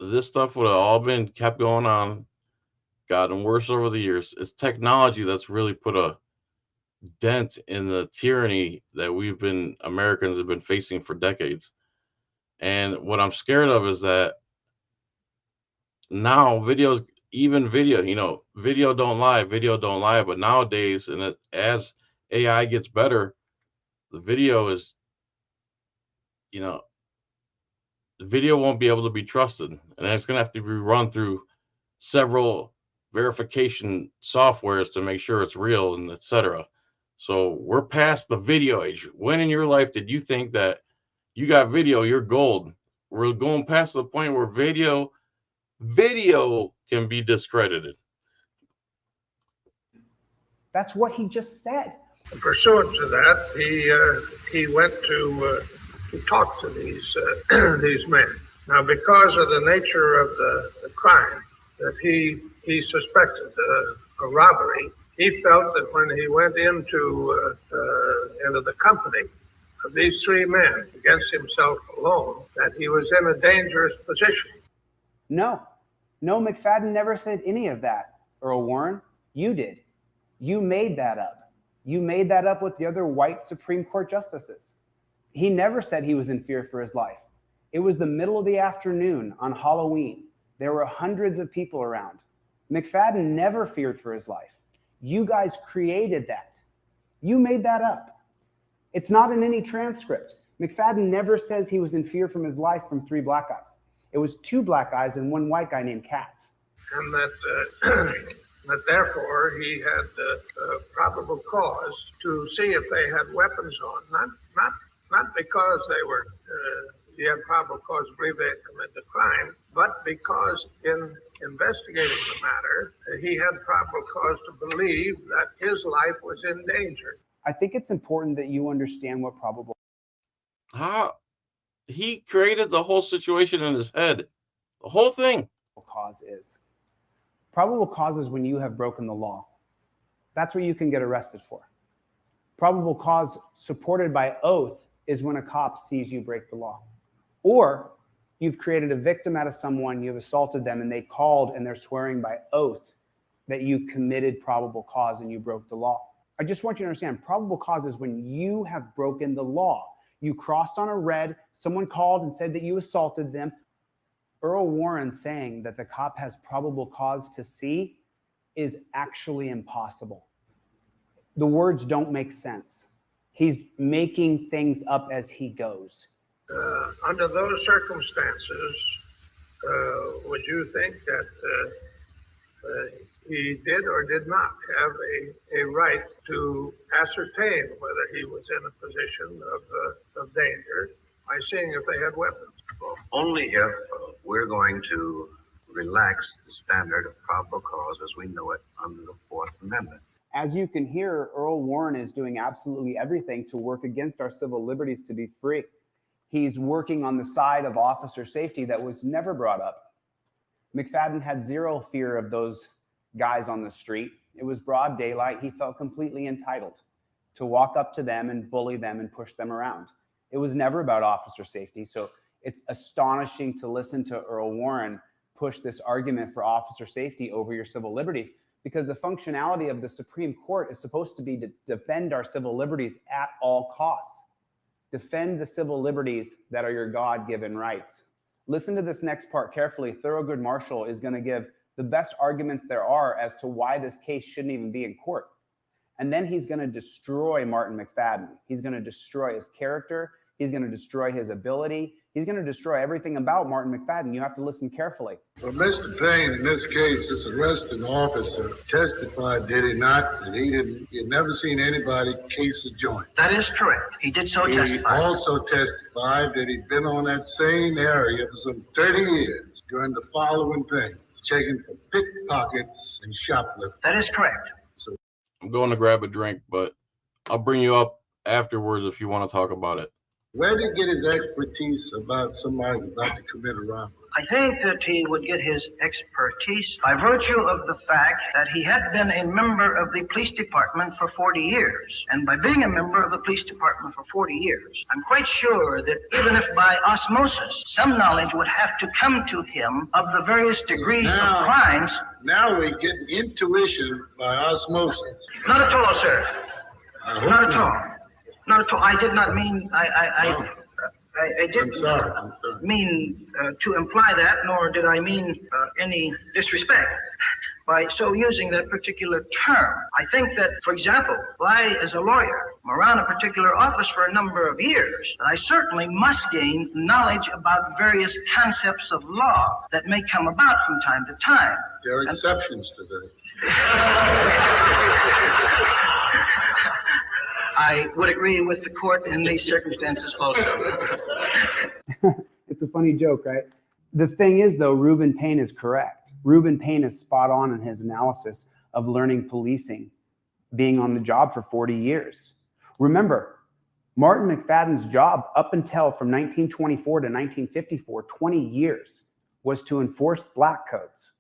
S1: this stuff would have all been kept going on, gotten worse over the years. It's technology that's really put a dent in the tyranny that Americans have been facing for decades. And what I'm scared of is that now video, video don't lie. But nowadays, and as AI gets better, the video is, the video won't be able to be trusted, and it's going to have to be run through several verification softwares to make sure it's real, and etc. So we're past the video age. When in your life did you think that you got video, you're gold? We're going past the point where video can be discredited.
S3: That's what he just said.
S12: Pursuant to that, he went to talk to these men. Now, because of the nature of the crime, that he suspected a robbery, he felt that when he went into the company of these three men against himself alone, that he was in a dangerous position.
S3: No, McFadden never said any of that, Earl Warren. You did. You made that up. You made that up with the other white Supreme Court justices. He never said he was in fear for his life. It was the middle of the afternoon on Halloween. There were hundreds of people around. McFadden never feared for his life. You guys created that. You made that up. It's not in any transcript. McFadden never says he was in fear from his life from three black guys. It was two black guys and one white guy named Katz.
S12: And that therefore he had probable cause to see if they had weapons on, not because he had probable cause to believe they had committed the crime, but because in investigating the matter, he had probable cause to believe that his life was in danger.
S3: I think it's important that you understand what probable.
S1: How he created the whole situation in his head, the whole thing.
S3: Cause is. Probable cause is when you have broken the law. That's what you can get arrested for. Probable cause supported by oath is when a cop sees you break the law. Or you've created a victim out of someone, you've assaulted them, and they called and they're swearing by oath that you committed probable cause and you broke the law. I just want you to understand, probable cause is when you have broken the law. You crossed on a red, someone called and said that you assaulted them. Earl Warren saying that the cop has probable cause to see is actually impossible. The words don't make sense. He's making things up as he goes.
S12: Under those circumstances, would you think that he did or did not have a right to ascertain whether he was in a position of danger by seeing if they had weapons?
S2: Well, only if we're going to relax the standard of probable cause as we know it under the Fourth Amendment.
S3: As you can hear, Earl Warren is doing absolutely everything to work against our civil liberties to be free. He's working on the side of officer safety that was never brought up. McFadden had zero fear of those guys on the street. It was broad daylight. He felt completely entitled to walk up to them and bully them and push them around. It was never about officer safety. So it's astonishing to listen to Earl Warren push this argument for officer safety over your civil liberties, because the functionality of the Supreme Court is supposed to be to defend our civil liberties at all costs. Defend the civil liberties that are your God-given rights. Listen to this next part carefully. Thurgood Marshall is going to give the best arguments there are as to why this case shouldn't even be in court. And then he's going to destroy Martin McFadden. He's going to destroy his character. He's going to destroy his ability. He's going to destroy everything about Martin McFadden. You have to listen carefully.
S13: Well, Mr. Payne, in this case, this arresting officer testified, did he not, that he had never seen anybody case a joint.
S5: That is correct. He did so testify.
S13: He also testified that he'd been on that same area for some 30 years doing the following things: checking for pickpockets and shoplifting.
S5: That is correct.
S13: So
S1: I'm going to grab a drink, but I'll bring you up afterwards if you want to talk about it.
S13: where did he get his expertise about somebody's about to commit a robbery?
S5: I think that he would get his expertise by virtue of the fact that he had been a member of the police department for 40 years. And by being a member of the police department for 40 years, I'm quite sure that even if by osmosis, some knowledge would have to come to him of the various degrees of crimes.
S13: Now we get intuition by osmosis.
S5: Not at all, sir. Not at all. Not at all. I did not mean, I didn't mean to imply that, nor did I mean any disrespect by so using that particular term. I think that, for example, if I, as a lawyer, am around a particular office for a number of years, I certainly must gain knowledge about various concepts of law that may come about from time to time.
S13: There are exceptions to that.
S5: I would agree with the court in these circumstances also.
S3: It's a funny joke, right? The thing is, though, Reuben Payne is correct. Reuben Payne is spot on in his analysis of learning policing, being on the job for 40 years. Remember, Martin McFadden's job up until from 1924 to 1954, 20 years, was to enforce black codes,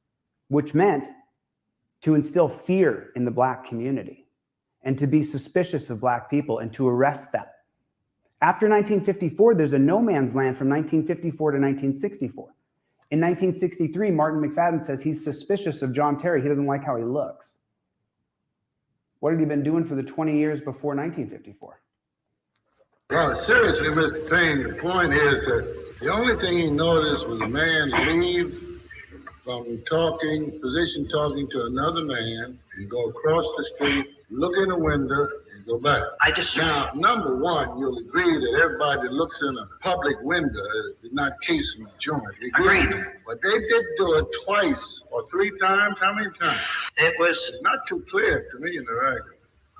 S3: which meant to instill fear in the black community and to be suspicious of black people and to arrest them. After 1954, there's a no man's land from 1954 to 1964. In 1963, Martin McFadden says he's suspicious of John Terry. He doesn't like how he looks. What had he been doing for the 20 years before 1954?
S13: Well, seriously, Mr. Payne, the point is that the only thing he noticed was a man leave from position talking to another man and go across the street, look in the window, and go back.
S5: I disagree.
S13: Now, number one, you'll agree that everybody that looks in a public window is not casing a joint.
S5: Agreed.
S13: But they did do it twice or three times. How many times?
S5: It's
S13: not too clear to me in the record.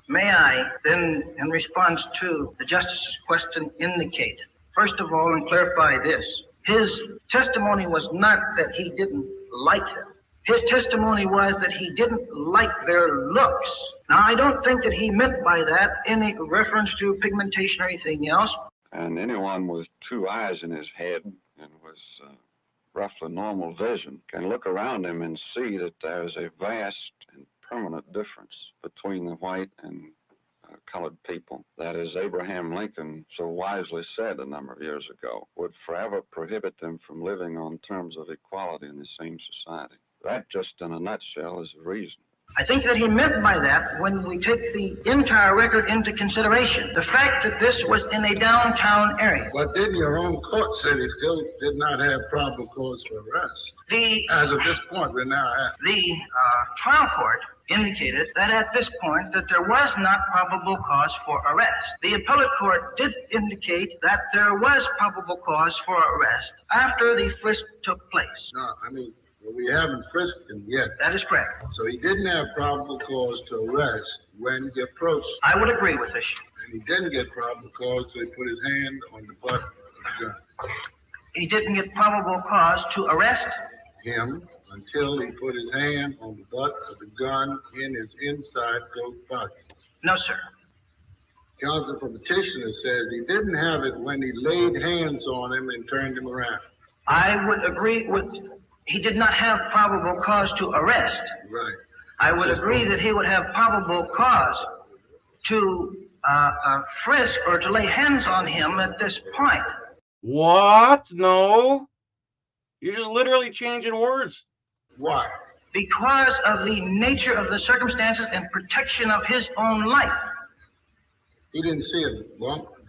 S5: May I then, in response to the justice's question, indicate, first of all, and clarify this. His testimony was not that he didn't like them. His testimony was that he didn't like their looks. Now, I don't think that he meant by that any reference to pigmentation or anything else.
S8: And anyone with two eyes in his head and was roughly normal vision can look around him and see that there's a vast and permanent difference between the white and colored people. That, as Abraham Lincoln so wisely said a number of years ago, would forever prohibit them from living on terms of equality in the same society. That, just in a nutshell, is the reason.
S5: I think that he meant by that, when we take the entire record into consideration, the fact that this was in a downtown area.
S13: But didn't your own court say he still did not have probable cause for arrest? As of this point, we're now at.
S5: The trial court indicated that at this point that there was not probable cause for arrest. The appellate court did indicate that there was probable cause for arrest after the frisk took place.
S13: No, I mean, we haven't frisked him yet.
S5: That is correct.
S13: So he didn't have probable cause to arrest when he approached.
S5: I would agree with this.
S13: And he didn't get probable cause till he put his hand on the butt of the gun.
S5: He didn't get probable cause to arrest
S13: him until he put his hand on the butt of the gun in his inside coat pocket.
S5: No, sir.
S13: Counsel for petitioner says he didn't have it when he laid hands on him and turned him around.
S5: I would agree with. He did not have probable cause to arrest.
S13: Right.
S5: I would agree that he would have probable cause to frisk or to lay hands on him at this point.
S1: What? No. You're just literally changing words.
S13: Why?
S5: Because of the nature of the circumstances and protection of his own life.
S13: He didn't see it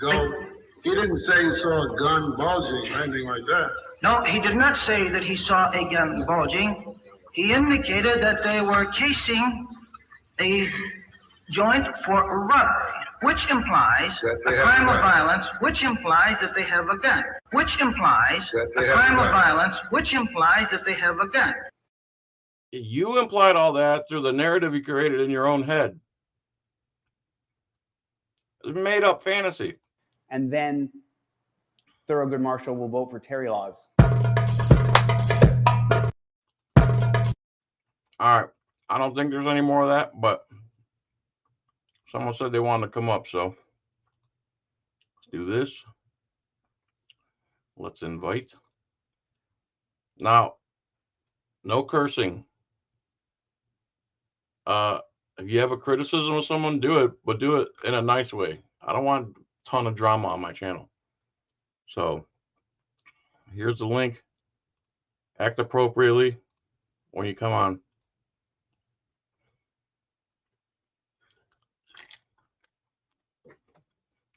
S13: go. He didn't say he saw a gun bulging or anything like that.
S5: No, he did not say that he saw a gun bulging. He indicated that they were casing a joint for robbery, which implies a crime of violence, which implies that they have a gun, which implies a crime of violence, which implies that they have a gun.
S1: You implied all that through the narrative you created in your own head. It's made up fantasy.
S3: And then Thurgood Marshall will vote for Terry Lawz.
S1: All right. I don't think there's any more of that, but someone said they wanted to come up, so let's do this. Let's invite. Now, no cursing. If you have a criticism of someone, do it, but do it in a nice way. I don't want a ton of drama on my channel. So here's the link. Act appropriately when you come on.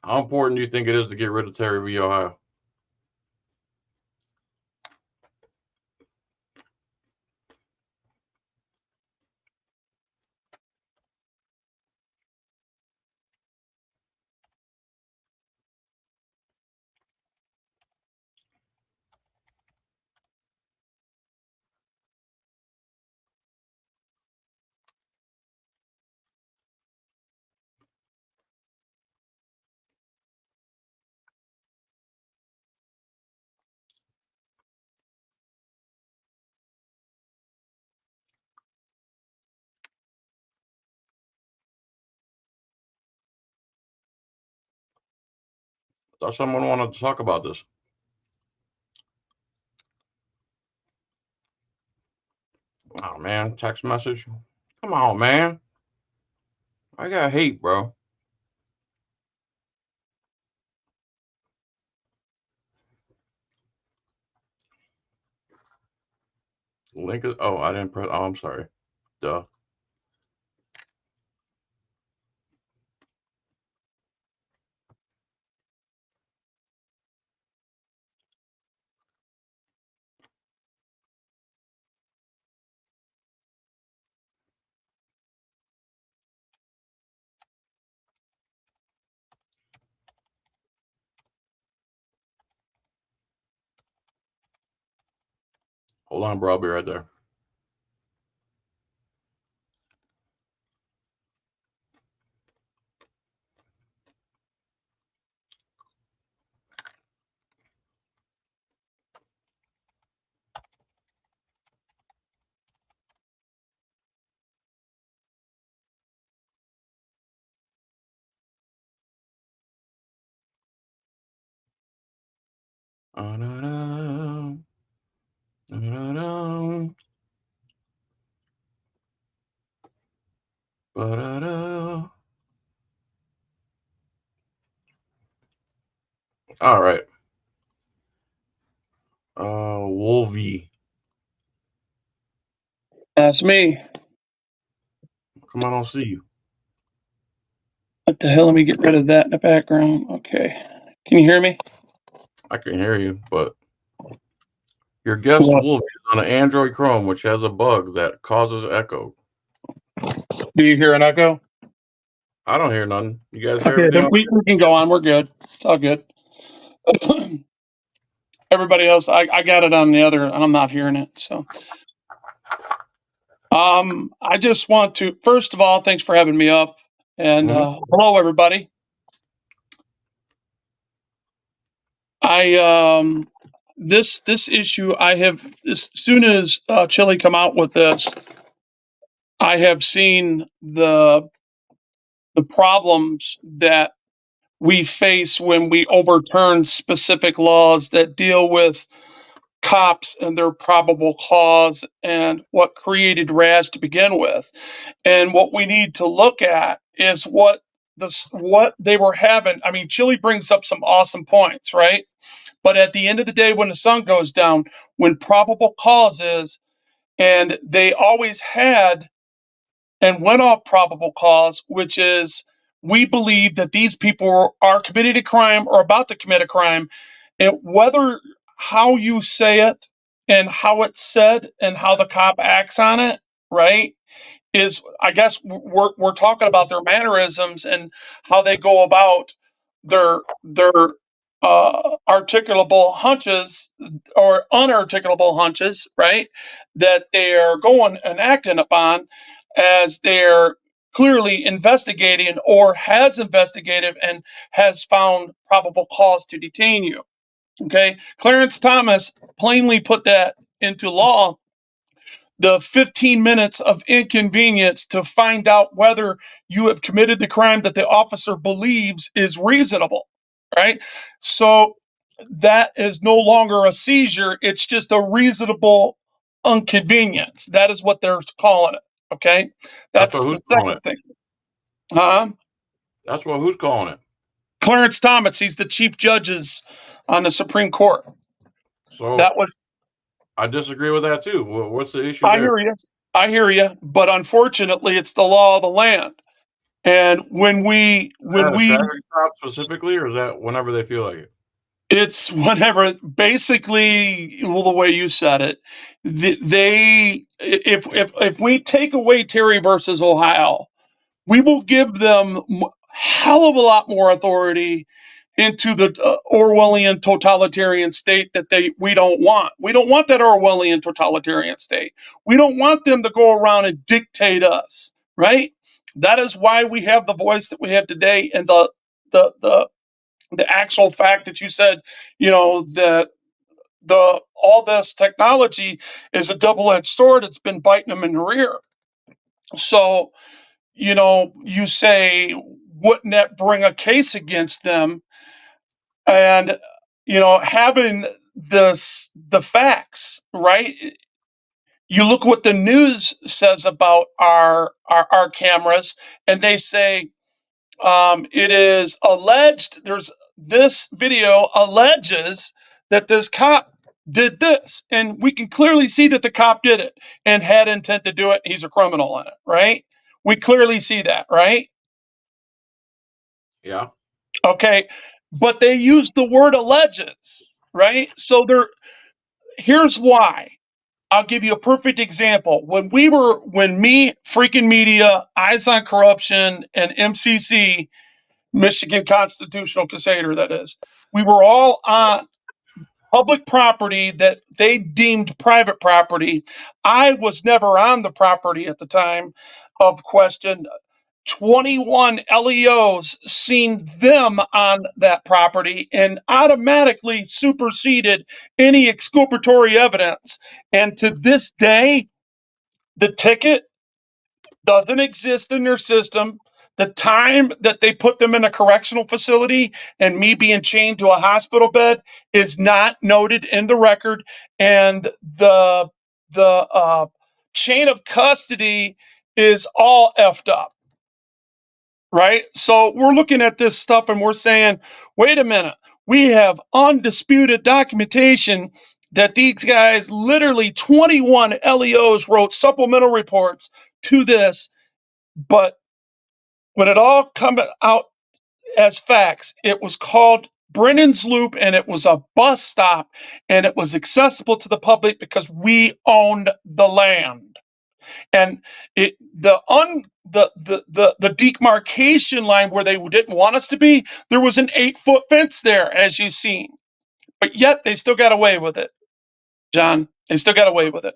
S1: How important do you think it is to get rid of Terry v. Ohio? I thought someone wanted to talk about this. Oh, man. Text message. Come on, man. I got hate, bro. Link is. Oh, I didn't press. Oh, I'm sorry. Duh. Hold on, bro. I'll be right there. All right. Wolvie.
S14: That's me.
S1: Come on, I don't see you.
S14: What the hell? Let me get rid of that in the background. Okay. Can you hear me?
S1: I can hear you, but your guest Wolvie is on an Android Chrome, which has a bug that causes echo.
S14: Do you hear an echo?
S1: I don't hear none. You guys hear
S14: Okay,
S1: everything?
S14: then we can go on. We're good. It's all good. Everybody else, I got it on the other, and I'm not hearing it. So, I just want to, first of all, thanks for having me up, and hello, everybody. This issue, I have, as soon as Chile come out with this, I have seen the problems that we face when we overturn specific laws that deal with cops and their probable cause and what created RAS to begin with. And what we need to look at is what what they were having. I mean, Chile brings up some awesome points, right? But at the end of the day, when the sun goes down, when probable cause is, and they always had and went off probable cause, which is we believe that these people are committing a crime or about to commit a crime, and whether how you say it and how it's said and how the cop acts on it, right? Is I guess we're talking about their mannerisms and how they go about their articulable hunches or unarticulable hunches, right? That they're going and acting upon as they're clearly investigating or has investigated and has found probable cause to detain you. Okay, Clarence Thomas plainly put that into law, the 15 minutes of inconvenience to find out whether you have committed the crime that the officer believes is reasonable, right? So that is no longer a seizure, it's just a reasonable inconvenience. That is what they're calling it, okay?
S1: That's what
S14: That's
S1: who's
S14: the
S1: calling
S14: second
S1: it.
S14: thing. Huh?
S1: That's what who's calling it.
S14: Clarence Thomas, he's the chief judges on the Supreme Court.
S1: So
S14: That was
S1: I disagree with that too. What's the issue
S14: I
S1: there?
S14: hear you, but unfortunately, it's the law of the land. And when
S1: Is that a traffic stop specifically, or is that whenever they feel like it?
S14: it's whenever, basically, well, the way you said it, they, if we take away Terry versus Ohio, we will give them hell of a lot more authority into the Orwellian totalitarian state that we don't want. We don't want that Orwellian totalitarian state. We don't want them to go around and dictate us, right? That is why we have the voice that we have today, and the actual fact that you said, that all this technology is a double-edged sword. It's been biting them in the rear. So, you say, wouldn't that bring a case against them? And having the facts, right? You look what the news says about our cameras, and they say, it is alleged, there's this video alleges that this cop did this, and we can clearly see that the cop did it and had intent to do it. He's a criminal in it, right? We clearly see that, right?
S1: Yeah.
S14: Okay, but they use the word alleges, right? So here's why. I'll give you a perfect example. When me, Freaking Media, Eyes on Corruption, and MCC, Michigan Constitutional Crusader, that is, we were all on public property that they deemed private property. I was never on the property at the time of question. 21 LEOs seen them on that property and automatically superseded any exculpatory evidence. And to this day, the ticket doesn't exist in their system. The time that they put them in a correctional facility and me being chained to a hospital bed is not noted in the record. And the chain of custody is all effed up. Right? So we're looking at this stuff and we're saying, wait a minute, we have undisputed documentation that these guys, literally 21 LEOs, wrote supplemental reports to this. But when it all come out as facts, it was called Brennan's Loop, and it was a bus stop, and it was accessible to the public because we owned the land. And the demarcation line where they didn't want us to be, there was an 8-foot fence there, as you've seen. But yet they still got away with it, John. They still got away with it.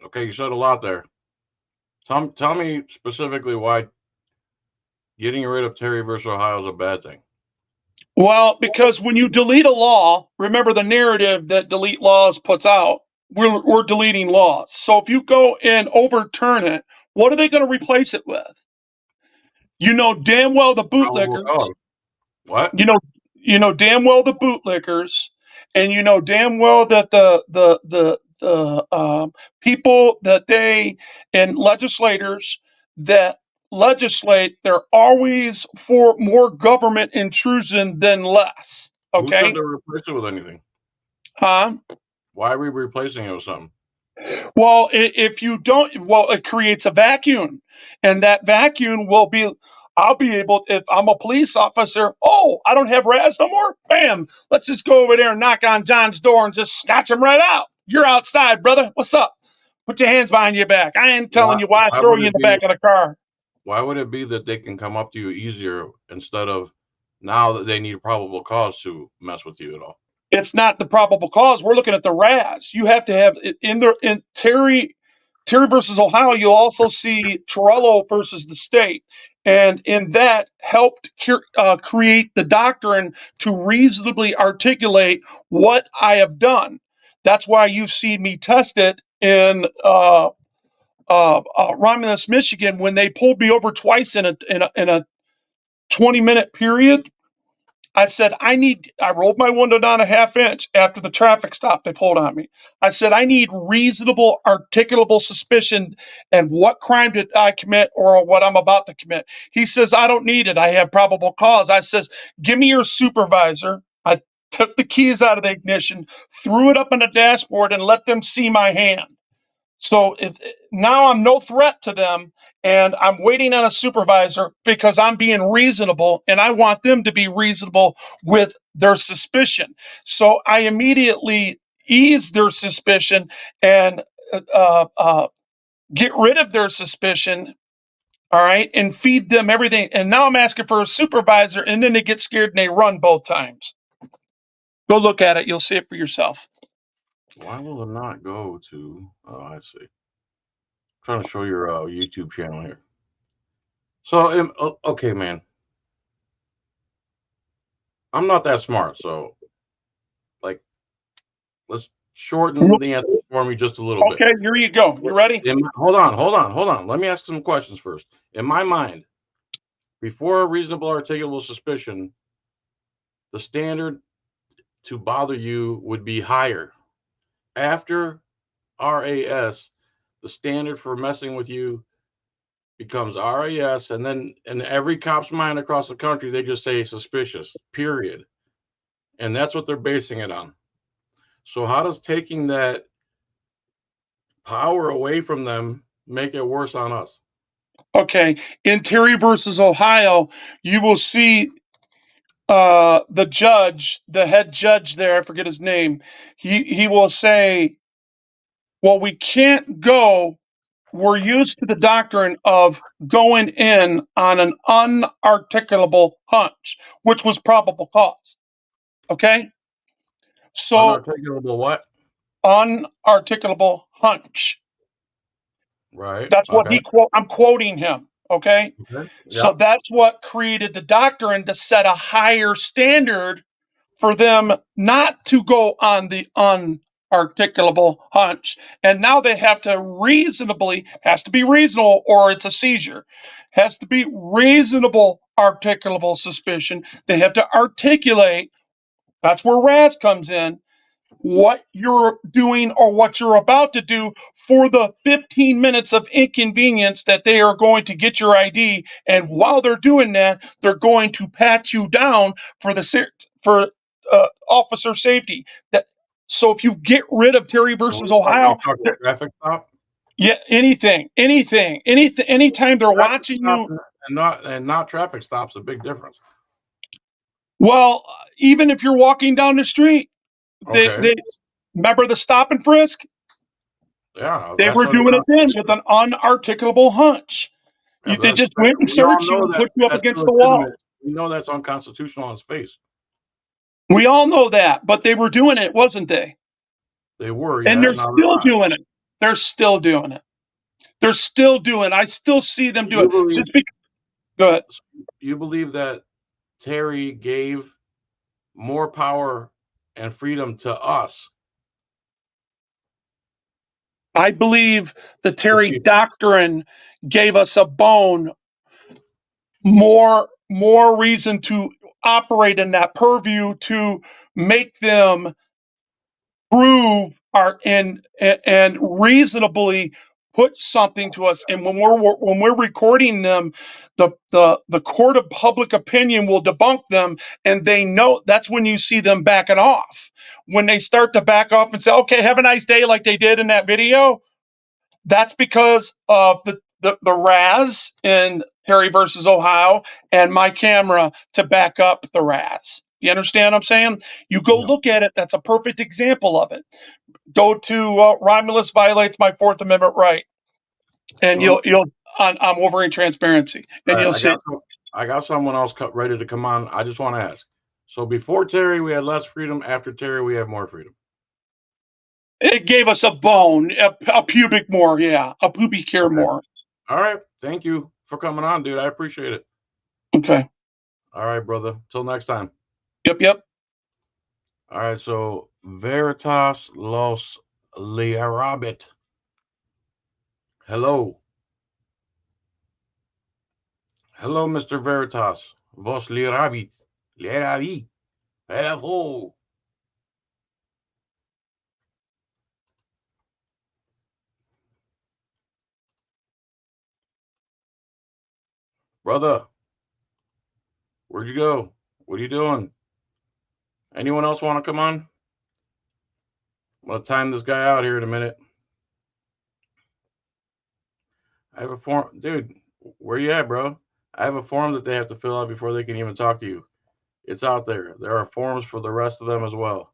S1: Okay, you said a lot there. Tell me specifically why getting rid of Terry versus Ohio is a bad thing.
S14: Well, because when you delete a law, remember the narrative that delete laws puts out, we're deleting laws. So if you go and overturn it, what are they going to replace it with? You know damn well the bootlickers.
S1: What?
S14: You know damn well the bootlickers, and you know damn well that the people that they and legislators that legislate, they're always for more government intrusion than less.
S1: Who said
S14: Okay?
S1: to replace it with anything?
S14: Huh?
S1: Why are we replacing it with something?
S14: Well, if you don't, well, it creates a vacuum, and that vacuum will be. I'll be able, if I'm a police officer. Oh, I don't have Raz no more. Bam! Let's just go over there and knock on John's door and just snatch him right out. You're outside, brother. What's up? Put your hands behind your back. I ain't telling you why I throw
S1: would
S14: you in
S1: it
S14: the
S1: be?
S14: back of the car.
S1: Why would it be that they can come up to you easier instead of now that they need a probable cause to mess with you at all?
S14: It's not the probable cause. We're looking at the Raz. You have to have in Terry versus Ohio. You'll also see Torello versus the state, and in that helped create the doctrine to reasonably articulate what I have done. That's why you've seen me test it in Romulus, Michigan, when they pulled me over twice in a 20-minute period. I said, I rolled my window down a half inch after the traffic stop they pulled on me. I said, I need reasonable, articulable suspicion and what crime did I commit or what I'm about to commit. He says, I don't need it. I have probable cause. I says, give me your supervisor. I took the keys out of the ignition, threw it up on the dashboard and let them see my hand. So now I'm no threat to them, and I'm waiting on a supervisor because I'm being reasonable, and I want them to be reasonable with their suspicion. So I immediately ease their suspicion and get rid of their suspicion, all right, and feed them everything. And now I'm asking for a supervisor, and then they get scared and they run both times. Go look at it. You'll see it for yourself.
S1: Why will it not go to? Oh, I see. I'm trying to show your YouTube channel here. So, okay, man. I'm not that smart, so like, let's shorten the answer for me just a little bit.
S14: Okay, here you go. You ready?
S1: Hold on. Let me ask some questions first. In my mind, before a reasonable articulable suspicion, the standard to bother you would be higher. After RAS, the standard for messing with you becomes RAS, and then in every cop's mind across the country, they just say suspicious, period. And that's what they're basing it on. So how does taking that power away from them make it worse on us?
S14: Okay, in Terry versus Ohio, you will see the judge, the head judge there, I forget his name, he will say, well, we can't go, we're used to the doctrine of going in on an unarticulable hunch, which was probable cause. Okay? So,
S1: Unarticulable what?
S14: unarticulable hunch.
S1: Right.
S14: That's what
S1: Okay.
S14: I'm quoting him. Okay?
S1: Okay.
S14: So
S1: Yep.
S14: that's what created the doctrine to set a higher standard for them not to go on the unarticulable hunch. And now they have to has to be reasonable or it's a seizure. Has to be reasonable articulable suspicion. They have to articulate, that's where RAS comes in, what you're doing or what you're about to do for the 15 minutes of inconvenience that they are going to get your ID. And while they're doing that, they're going to pat you down for officer safety. So if you get rid of Terry versus Ohio,
S1: traffic stop.
S14: Yeah, anything, anytime they're watching you.
S1: And not traffic stops, a big difference.
S14: Well, even if you're walking down the street,
S1: Okay.
S14: they remember the stop and frisk.
S1: Yeah,
S14: They were doing it then with an unarticulable hunch.
S1: Yeah,
S14: They just went and searched you and put you up against the wall.
S1: We know that's unconstitutional on its face.
S14: We all know that, but they were doing it, wasn't they?
S1: They were,
S14: and they're still doing it. They're still doing it. They're still doing it. I still see them do it. Just because. Go ahead.
S1: You believe that Terry gave more power and freedom to us?
S14: I believe the Terry doctrine gave us a bone, more reason to operate in that purview to make them prove and reasonably put something to us, and when we're recording them, the court of public opinion will debunk them, and they know that's when you see them backing off. When they start to back off and say, "Okay, have a nice day," like they did in that video, that's because of the Raz in Terry versus Ohio and my camera to back up the Raz. You understand what I'm saying? You go look at it. That's a perfect example of it. Go to Romulus violates my Fourth Amendment right, and you'll on Wolverine transparency, and you'll see.
S1: I got someone else ready to come on. I just want to ask. So before Terry, we had less freedom. After Terry, we have more freedom.
S14: It gave us a bone, a pubic more, yeah, a pubic hair more.
S1: All right. Thank you for coming on, dude. I appreciate it.
S14: Okay.
S1: All right, brother. Till next time.
S14: Yep.
S1: All right. So Veritas Los Liarabit. Hello. Hello, Mr. Veritas. Vos Liarabit. Liarabit. Hello. Brother, where'd you go? What are you doing? Anyone else want to come on? I'm going to time this guy out here in a minute. I have a form. Dude, where you at, bro? I have a form that they have to fill out before they can even talk to you. It's out there. There are forms for the rest of them as well.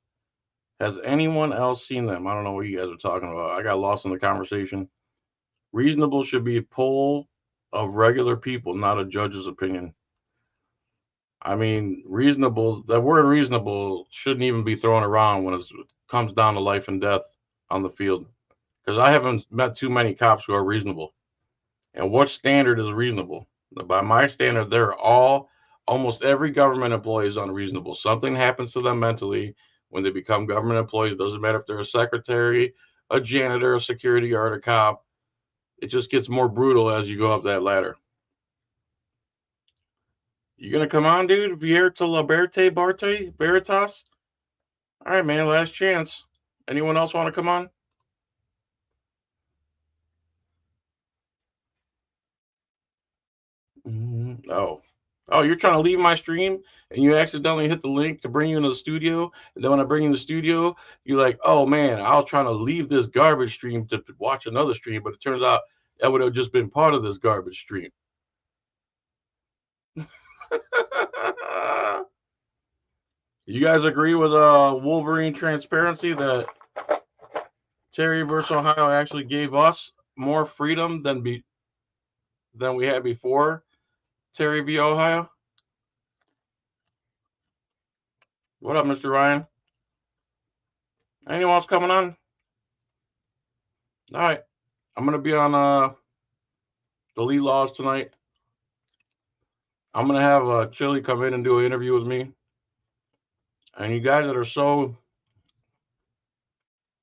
S1: Has anyone else seen them? I don't know what you guys are talking about. I got lost in the conversation. Reasonable should be a poll of regular people, not a judge's opinion. I mean, reasonable, the word reasonable shouldn't even be thrown around when it comes down to life and death on the field. Because I haven't met too many cops who are reasonable. And what standard is reasonable? By my standard, almost every government employee is unreasonable. Something happens to them mentally when they become government employees. Doesn't matter if they're a secretary, a janitor, a security guard, a cop. It just gets more brutal as you go up that ladder. You gonna come on, dude? Vierta Liberte Barte Veritas? All right, man. Last chance. Anyone else want to come on? Oh, you're trying to leave my stream and you accidentally hit the link to bring you into the studio. And then when I bring you in the studio, you're like, oh man, I was trying to leave this garbage stream to watch another stream, but it turns out that would have just been part of this garbage stream. You guys agree with Wolverine transparency that Terry versus Ohio actually gave us more freedom than we had before Terry v. Ohio? What up, Mr. Ryan? Anyone else coming on? All right. I'm going to be on the lead Lawz tonight. I'm going to have Chile come in and do an interview with me. And you guys that are so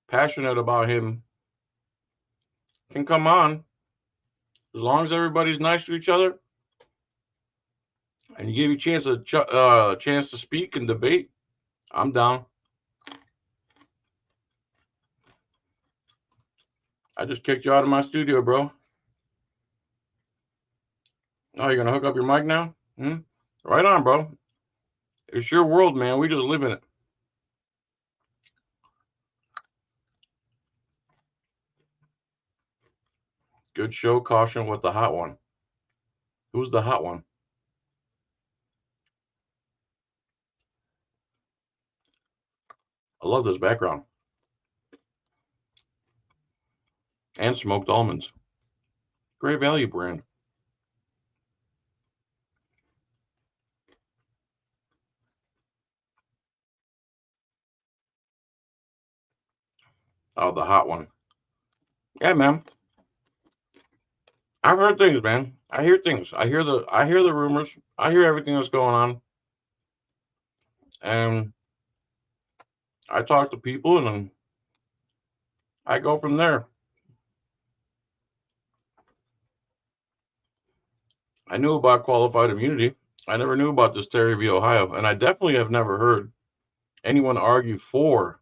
S1: passionate about him can come on. As long as everybody's nice to each other and you give you a chance to speak and debate, I'm down. I just kicked you out of my studio, bro. Oh, you're going to hook up your mic now? Right on, bro. It's your world, man. We just live in it. Good show. Caution with the hot one. Who's the hot one? I love this background. And smoked almonds. Great value brand. Oh, the hot one. Yeah, man. I've heard things, man. I hear things. I hear the rumors. I hear everything that's going on. And I talk to people and then I go from there. I knew about qualified immunity. I never knew about this Terry v. Ohio. And I definitely have never heard anyone argue for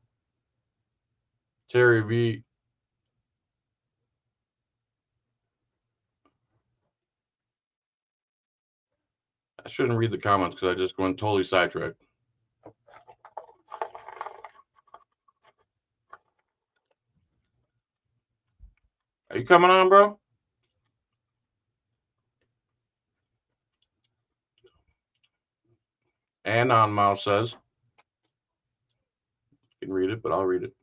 S1: Terry v. I shouldn't read the comments because I just went totally sidetracked. Are you coming on, bro? Anon Mouse says, you can read it, but I'll read it.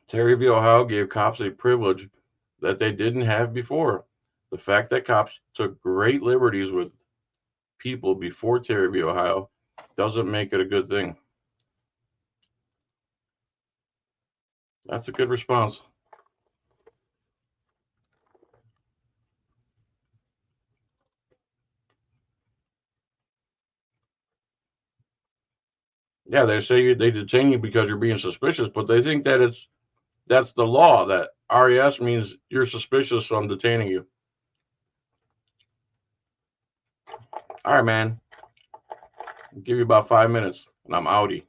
S1: Terry v. Ohio gave cops a privilege that they didn't have before. The fact that cops took great liberties with people before Terry v. Ohio doesn't make it a good thing. That's a good response. Yeah, they say they detain you because you're being suspicious, but they think that that's the law, that RES means you're suspicious, so I'm detaining you. All right, man. I'll give you about 5 minutes, and I'm outie.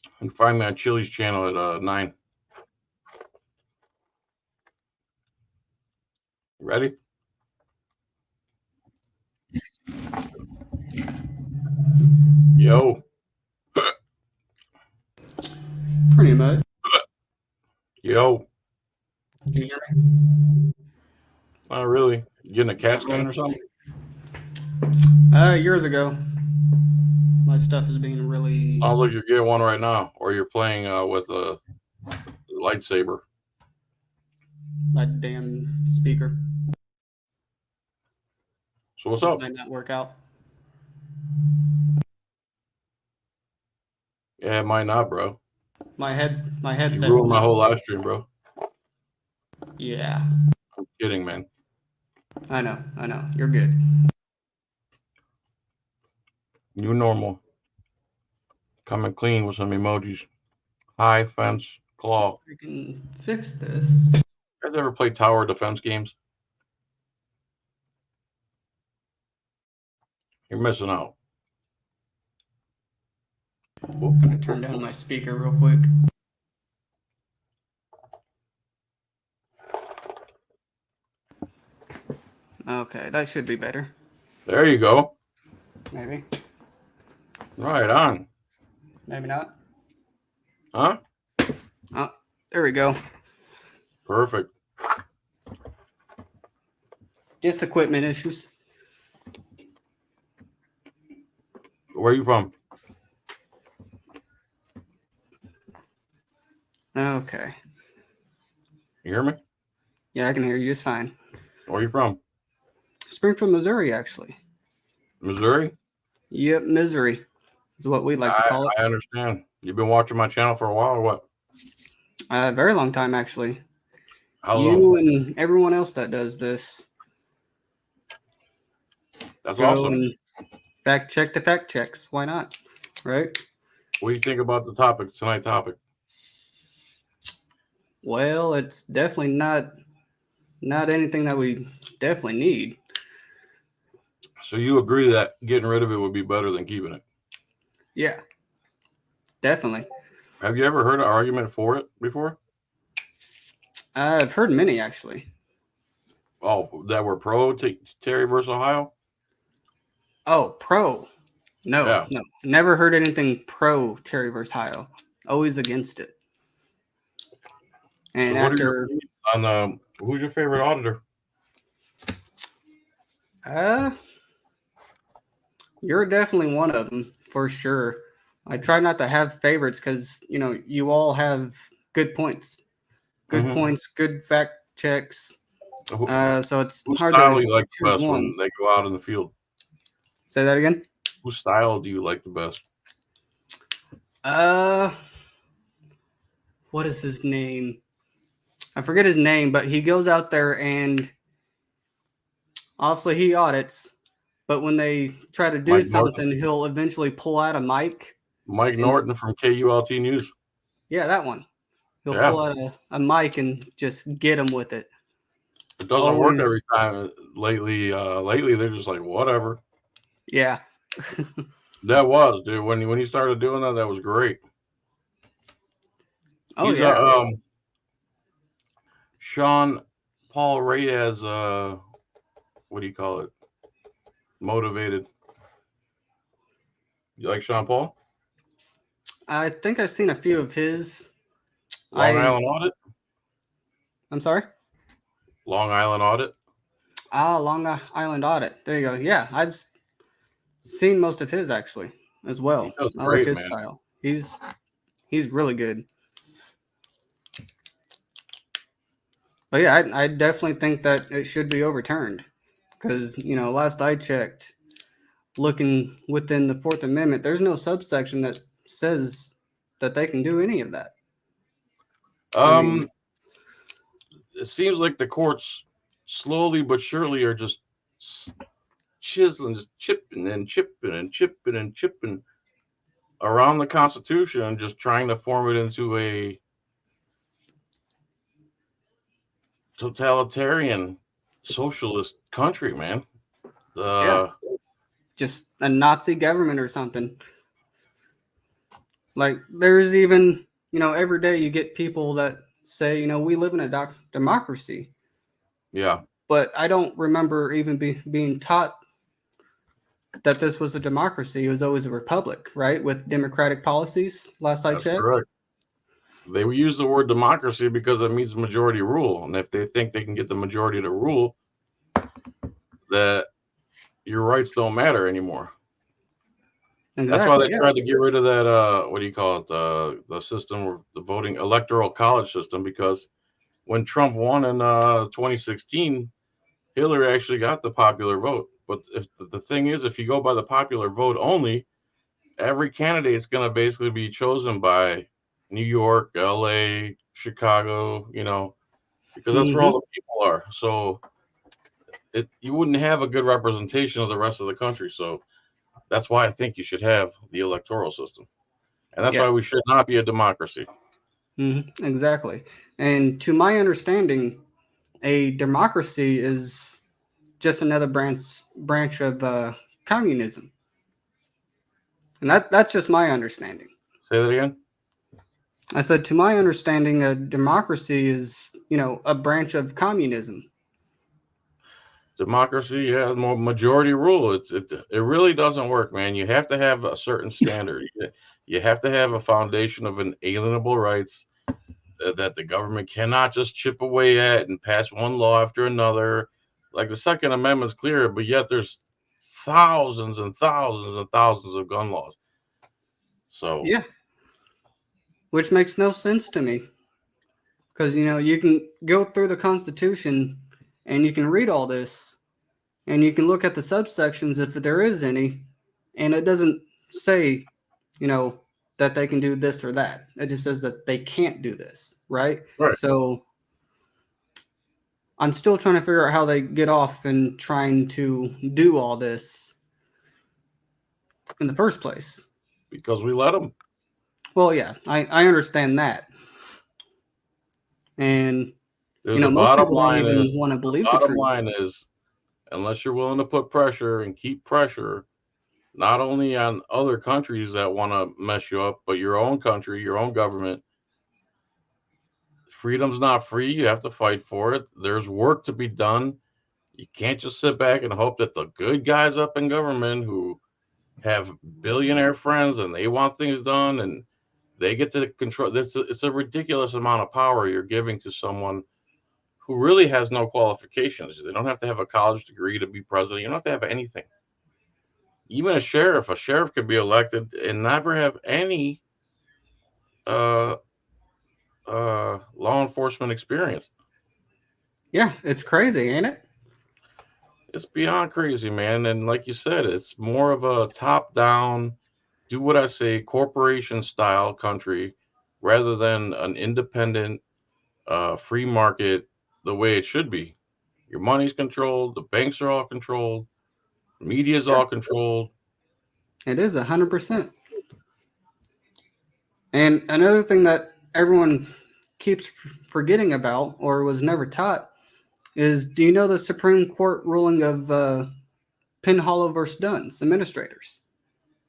S1: You can find me on Chili's channel at 9. Ready? Yo.
S15: Pretty much.
S1: Yo.
S15: Can you hear me?
S1: Not really. You getting a CAT scan or something?
S15: Years ago. My stuff is being really.
S1: Sounds like you're getting one right now, or you're playing with a lightsaber.
S15: My damn speaker.
S1: So what's
S15: This
S1: up?
S15: might not work out.
S1: Yeah, it might not, bro.
S15: My headset.
S1: You ruined my whole live stream, bro.
S15: Yeah.
S1: I'm kidding, man.
S15: I know. You're good.
S1: New normal. Coming clean with some emojis. High fence claw.
S15: I can fix this.
S1: You guys ever play tower defense games? You're missing out.
S15: I'm gonna turn down my speaker real quick. Okay, that should be better.
S1: There you go.
S15: Maybe.
S1: Right on.
S15: Maybe not.
S1: Huh?
S15: Oh, there we go.
S1: Perfect.
S15: Just equipment issues.
S1: Where are you from?
S15: Okay.
S1: You hear me?
S15: Yeah, I can hear you just fine.
S1: Where are you from?
S15: Springfield, Missouri, actually.
S1: Missouri?
S15: Yep, Missouri is what we like to call it.
S1: I understand. You've been watching my channel for a while or what?
S15: A very long time, actually.
S1: How
S15: you
S1: long?
S15: and everyone else that does this.
S1: That's
S15: go
S1: awesome.
S15: And fact check the fact checks. Why not? Right?
S1: What do you think about the topic, tonight's topic?
S15: Well, it's definitely not anything that we definitely need.
S1: So you agree that getting rid of it would be better than keeping it?
S15: Yeah, definitely.
S1: Have you ever heard an argument for it before?
S15: I've heard many, actually.
S1: Oh, that were pro Terry versus Ohio?
S15: Oh, pro. No,
S1: Yeah.
S15: no. Never heard anything pro Terry versus Ohio. Always against it. And
S1: So what
S15: after
S1: are your opinions on who's your favorite auditor?
S15: You're definitely one of them for sure. I try not to have favorites because you all have good points, points, good fact checks. So it's
S1: Whose
S15: hard
S1: style
S15: to
S1: do you like the
S15: choose
S1: best
S15: one.
S1: when they go out in the field?
S15: Say that again.
S1: Whose style do you like the best?
S15: What is his name? I forget his name, but he goes out there and obviously he audits. But when they try to do
S1: Mike
S15: something,
S1: Norton.
S15: he'll eventually pull out a mic.
S1: Mike Norton from KULT News.
S15: Yeah, that one. He'll
S1: Yeah.
S15: pull out a mic and just get him with it.
S1: It doesn't work every time. Lately, they're just like, whatever.
S15: Yeah.
S1: That was, dude. When he started doing that was great.
S15: Oh,
S1: He's
S15: yeah.
S1: Sean Paul Reyes what do you call it? Motivated. You like Sean Paul?
S15: I think I've seen a few of his.
S1: Long Island Audit?
S15: I'm sorry?
S1: Long Island Audit?
S15: Long Island Audit. There you go. Yeah, I've seen most of his actually as well.
S1: He does
S15: I
S1: great,
S15: like his
S1: man.
S15: style. He's really good. But yeah, I definitely think that it should be overturned because, last I checked, looking within the Fourth Amendment, there's no subsection that says that they can do any of that.
S1: It seems like the courts slowly but surely are just chiseling, just chipping and chipping and chipping and chipping around the Constitution and just trying to form it into a totalitarian socialist country, man.
S15: Just a Nazi government or something. Like there's even, every day you get people that say, we live in a democracy.
S1: Yeah.
S15: But I don't remember even being taught that this was a democracy. It was always a republic, right? With democratic policies, last I checked.
S1: Correct. They use the word democracy because it means majority rule. And if they think they can get the majority to rule, that your rights don't matter anymore. Exactly, that's why they tried to get rid of that, what do you call it, the system, the voting electoral college system, because when Trump won in 2016, Hillary actually got the popular vote. But the thing is, if you go by the popular vote only, every candidate is going to basically be chosen by New York, LA, Chicago, because that's where all the people are. So you wouldn't have a good representation of the rest of the country. So that's why I think you should have the electoral system. And that's why we should not be a democracy.
S15: Exactly. And to my understanding, a democracy is just another branch of communism. And that's just my understanding.
S1: Say that again?
S15: I said, to my understanding, a democracy is, a branch of communism.
S1: Democracy, yeah, more majority rule. It really doesn't work, man. You have to have a certain standard. You have to have a foundation of inalienable rights that the government cannot just chip away at and pass one law after another. Like the Second Amendment's clear, but yet there's thousands and thousands and thousands of gun laws. So
S15: yeah, which makes no sense to me. Because, you can go through the Constitution and you can read all this and you can look at the subsections if there is any, and it doesn't say, that they can do this or that. It just says that they can't do this, right? So I'm still trying to figure out how they get off and trying to do all this in the first place.
S1: Because we let them.
S15: Well, yeah, I understand that. And, most people don't even want to believe the truth.
S1: Bottom line is, unless you're willing to put pressure and keep pressure, not only on other countries that want to mess you up, but your own country, your own government, freedom's not free. You have to fight for it. There's work to be done. You can't just sit back and hope that the good guys up in government who have billionaire friends and they want things done and they get to control this. It's a ridiculous amount of power you're giving to someone who really has no qualifications. They don't have to have a college degree to be president. You don't have to have anything. Even a sheriff could be elected and never have any law enforcement experience.
S15: Yeah, it's crazy, ain't it?
S1: It's beyond crazy, man. And like you said, it's more of a top-down, do what I say, corporation-style country rather than an independent, free market the way it should be. Your money's controlled. The banks are all controlled. The media's all controlled.
S15: It is 100%. And another thing that everyone keeps forgetting about or was never taught is, do you know the Supreme Court ruling of Penhollow versus Dunn's administrators?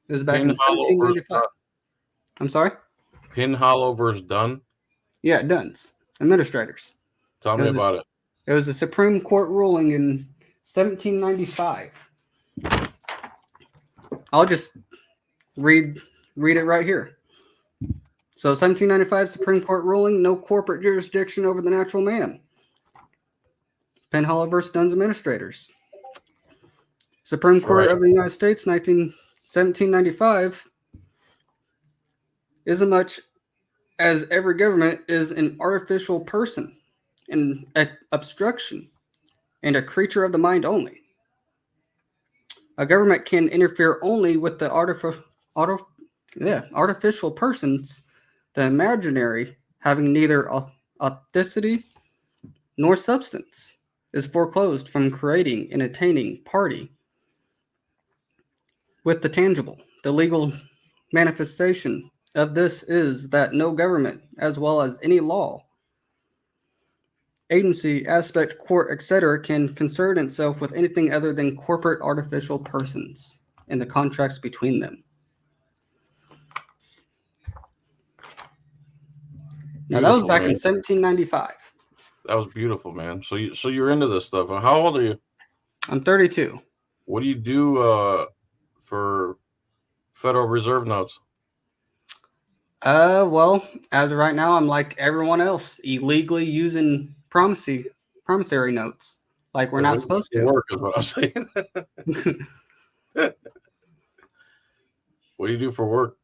S15: It was back in 1795. I'm sorry?
S1: Penhollow versus Dunn?
S15: Yeah, Dunn's administrators.
S1: Tell me about it.
S15: It was a Supreme Court ruling in 1795. I'll just read it right here. So 1795 Supreme Court ruling, no corporate jurisdiction over the natural man. Penhallow versus Dunn's Administrators. Supreme Court of the United States, 1795. Is as much as every government is an artificial person, an obstruction, and a creature of the mind only. A government can interfere only with the artificial persons, the imaginary, having neither authenticity nor substance, is foreclosed from creating and attaining party with the tangible. The legal manifestation of this is that no government, as well as any law, agency, aspect, court, etc., can concern itself with anything other than corporate artificial persons and the contracts between them. Now that was back in 1795.
S1: That was beautiful, man. So you're into this stuff. How old are you?
S15: I'm 32.
S1: What do you do for Federal Reserve notes?
S15: Well, as of right now, I'm like everyone else, illegally using promissory notes, like we're not supposed to.
S1: Work is what I'm saying. What do you do for work?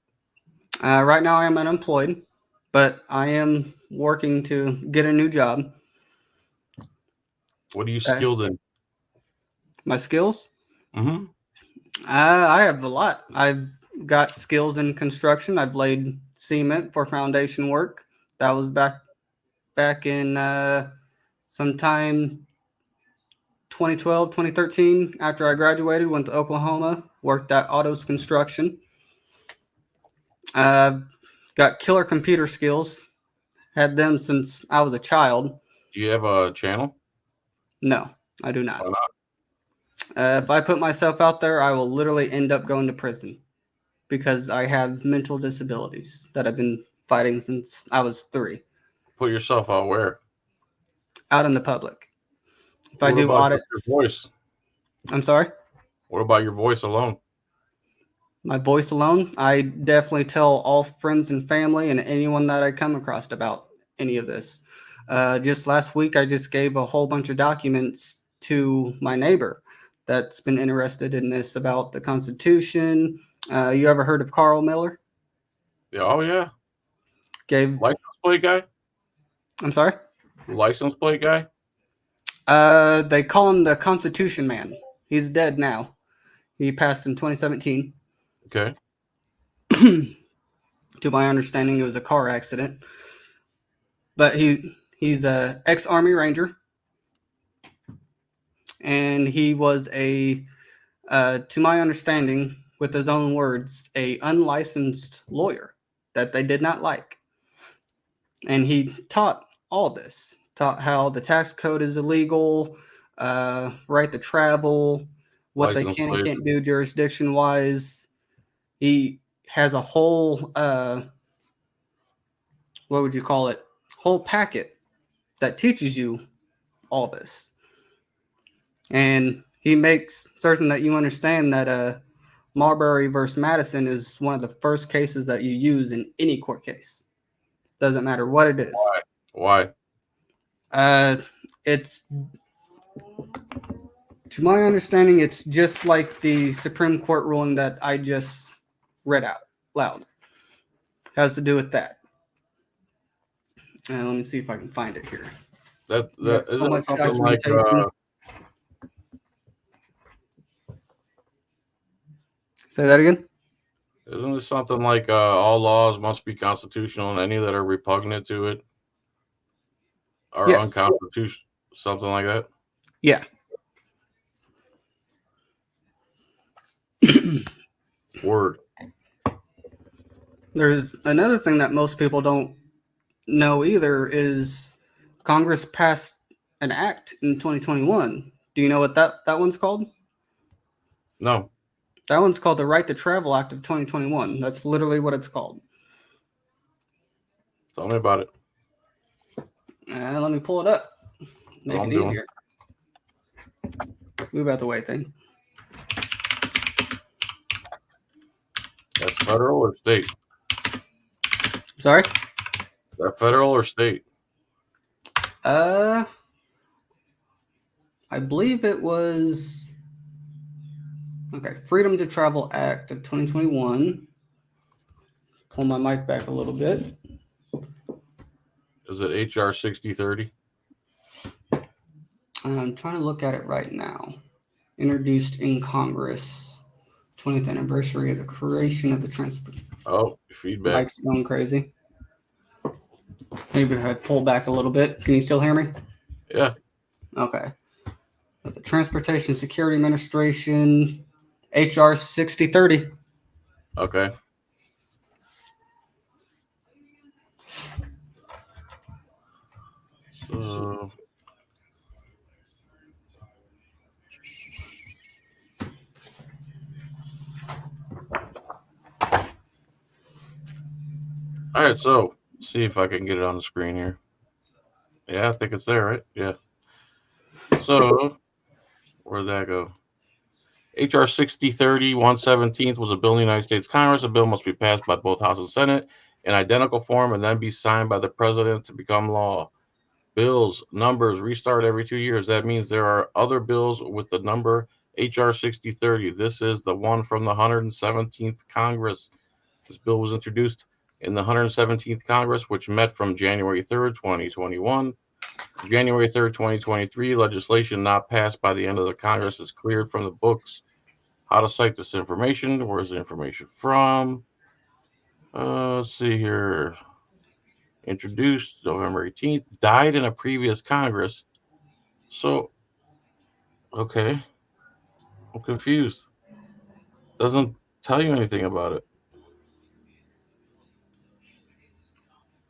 S15: Right now, I am unemployed, but I am working to get a new job.
S1: What are you skilled in?
S15: My skills?
S1: Mm-hmm.
S15: I have a lot. I've got skills in construction. I've laid cement for foundation work. That was back in sometime 2012, 2013. After I graduated, went to Oklahoma, worked at Autos Construction. Got killer computer skills. Had them since I was a child.
S1: Do you have a channel?
S15: No, I do not.
S1: Why not?
S15: If I put myself out there, I will literally end up going to prison because I have mental disabilities that I've been fighting since I was 3.
S1: Put yourself out where?
S15: Out in the public. If
S1: What
S15: I do
S1: about
S15: audits.
S1: Your voice?
S15: I'm sorry?
S1: What about your voice alone?
S15: My voice alone? I definitely tell all friends and family and anyone that I come across about any of this. Just last week, I just gave a whole bunch of documents to my neighbor that's been interested in this about the Constitution. You ever heard of Carl Miller?
S1: Yeah, oh yeah.
S15: Gave
S1: license plate guy?
S15: I'm sorry?
S1: License plate guy?
S15: They call him the Constitution Man. He's dead now. He passed in 2017.
S1: Okay.
S15: To my understanding, it was a car accident. But he's a ex-Army Ranger. And he was to my understanding, with his own words, a unlicensed lawyer that they did not like. And he taught all this. Taught how the tax code is illegal, right to travel, what they can and can't do jurisdiction-wise. He has a whole, what would you call it? Whole packet that teaches you all this. And he makes certain that you understand that Marbury versus Madison is one of the first cases that you use in any court case. Doesn't matter what it is.
S1: Why?
S15: It's, to my understanding, it's just like the Supreme Court ruling that I just read out loud. Has to do with that. Let me see if I can find it here.
S1: That
S15: so
S1: isn't
S15: much
S1: something like
S15: Say that again?
S1: Isn't it something like all laws must be constitutional and any that are repugnant to it are unconstitutional? Something like that?
S15: Yeah.
S1: Word.
S15: There's another thing that most people don't know either is Congress passed an act in 2021. Do you know what that one's called?
S1: No.
S15: That one's called the Right to Travel Act of 2021. That's literally what it's called.
S1: Tell me about it.
S15: Let me pull it up. Make it easier. Move out the way thing.
S1: That's federal or state?
S15: Sorry?
S1: Is that federal or state?
S15: I believe it was okay. Freedom to Travel Act of 2021. Pull my mic back a little bit.
S1: Is it HR 6030?
S15: I'm trying to look at it right now. Introduced in Congress, 20th anniversary of the creation of the transport.
S1: Oh, feedback.
S15: Mic's going crazy. Maybe if I pull back a little bit. Can you still hear me?
S1: Yeah.
S15: Okay. But the Transportation Security Administration, HR 6030.
S1: Okay. So, all right, so see if I can get it on the screen here. Yeah, I think it's there, right? Yeah. So, where'd that go? HR 6030, 117th was a bill in the United States Congress. A bill must be passed by both House and Senate in identical form and then be signed by the president to become law. Bills, numbers restart every 2 years. That means there are other bills with the number HR 6030. This is the one from the 117th Congress. This bill was introduced in the 117th Congress, which met from January 3rd, 2021. January 3rd, 2023, legislation not passed by the end of the Congress is cleared from the books. How to cite this information? Where's the information from? Let's see here. Introduced November 18th, died in a previous Congress. So, okay. I'm confused. Doesn't tell you anything about it.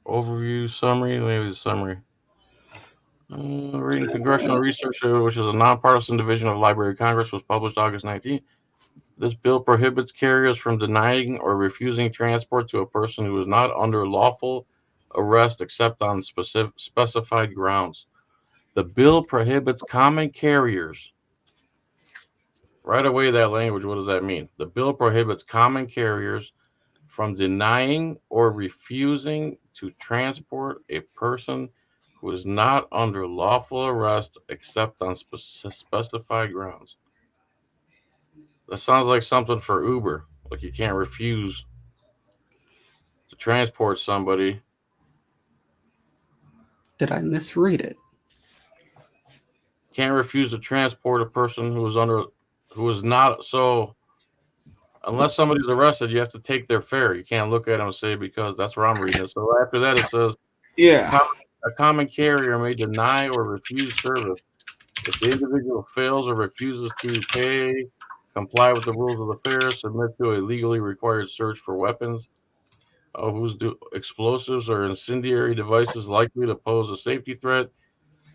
S1: Overview, summary, maybe the summary. Reading Congressional Research, which is a nonpartisan division of Library of Congress, was published August 19th. This bill prohibits carriers from denying or refusing transport to a person who is not under lawful arrest except on specified grounds. The bill prohibits common carriers. Right away, that language, what does that mean? The bill prohibits common carriers from denying or refusing to transport a person who is not under lawful arrest except on specified grounds. That sounds like something for Uber. Like you can't refuse to transport somebody.
S15: Did I misread it?
S1: Can't refuse to transport a person who is not. So unless somebody's arrested, you have to take their fare. You can't look at them and say, because that's where I'm reading it. So after that, it says,
S15: yeah,
S1: a common carrier may deny or refuse service if the individual fails or refuses to pay, comply with the rules of the fare, submit to a legally required search for weapons, explosives or incendiary devices likely to pose a safety threat.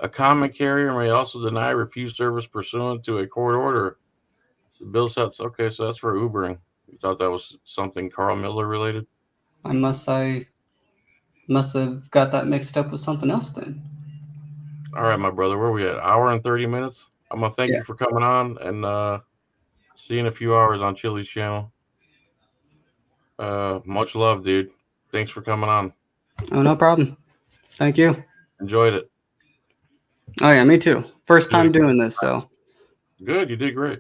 S1: A common carrier may also deny or refuse service pursuant to a court order. The bill sets, okay, so that's for Ubering. You thought that was something Carl Miller related?
S15: I must have got that mixed up with something else then.
S1: All right, my brother, where are we at? Hour and 30 minutes? I'm going to thank you for coming on and see you in a few hours on Chili's channel. Much love, dude. Thanks for coming on.
S15: Oh, no problem. Thank you.
S1: Enjoyed it.
S15: Oh, yeah, me too. First time doing this, so.
S1: Good, you did great.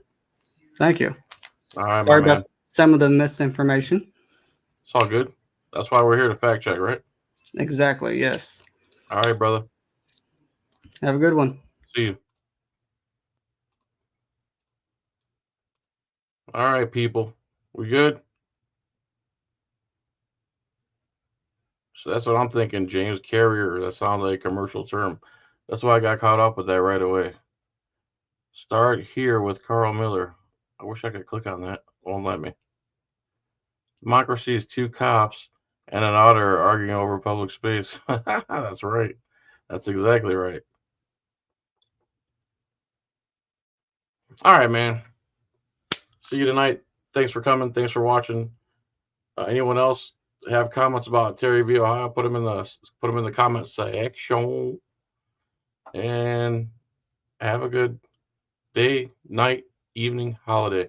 S15: Thank you.
S1: All right,
S15: Sorry
S1: my man.
S15: about some of the misinformation.
S1: It's all good. That's why we're here to fact check, right?
S15: Exactly, yes.
S1: All right, brother.
S15: Have a good one.
S1: See you. All right, people. We good? So that's what I'm thinking, James. Carrier. That sounds like a commercial term. That's why I got caught up with that right away. Start here with Carl Miller. I wish I could click on that. Won't let me. Democracy is two cops and an otter arguing over public space. That's right. That's exactly right. All right, man. See you tonight. Thanks for coming. Thanks for watching. Anyone else have comments about Terry V. Ohio? Put them in the comment section. And have a good day, night, evening, holiday.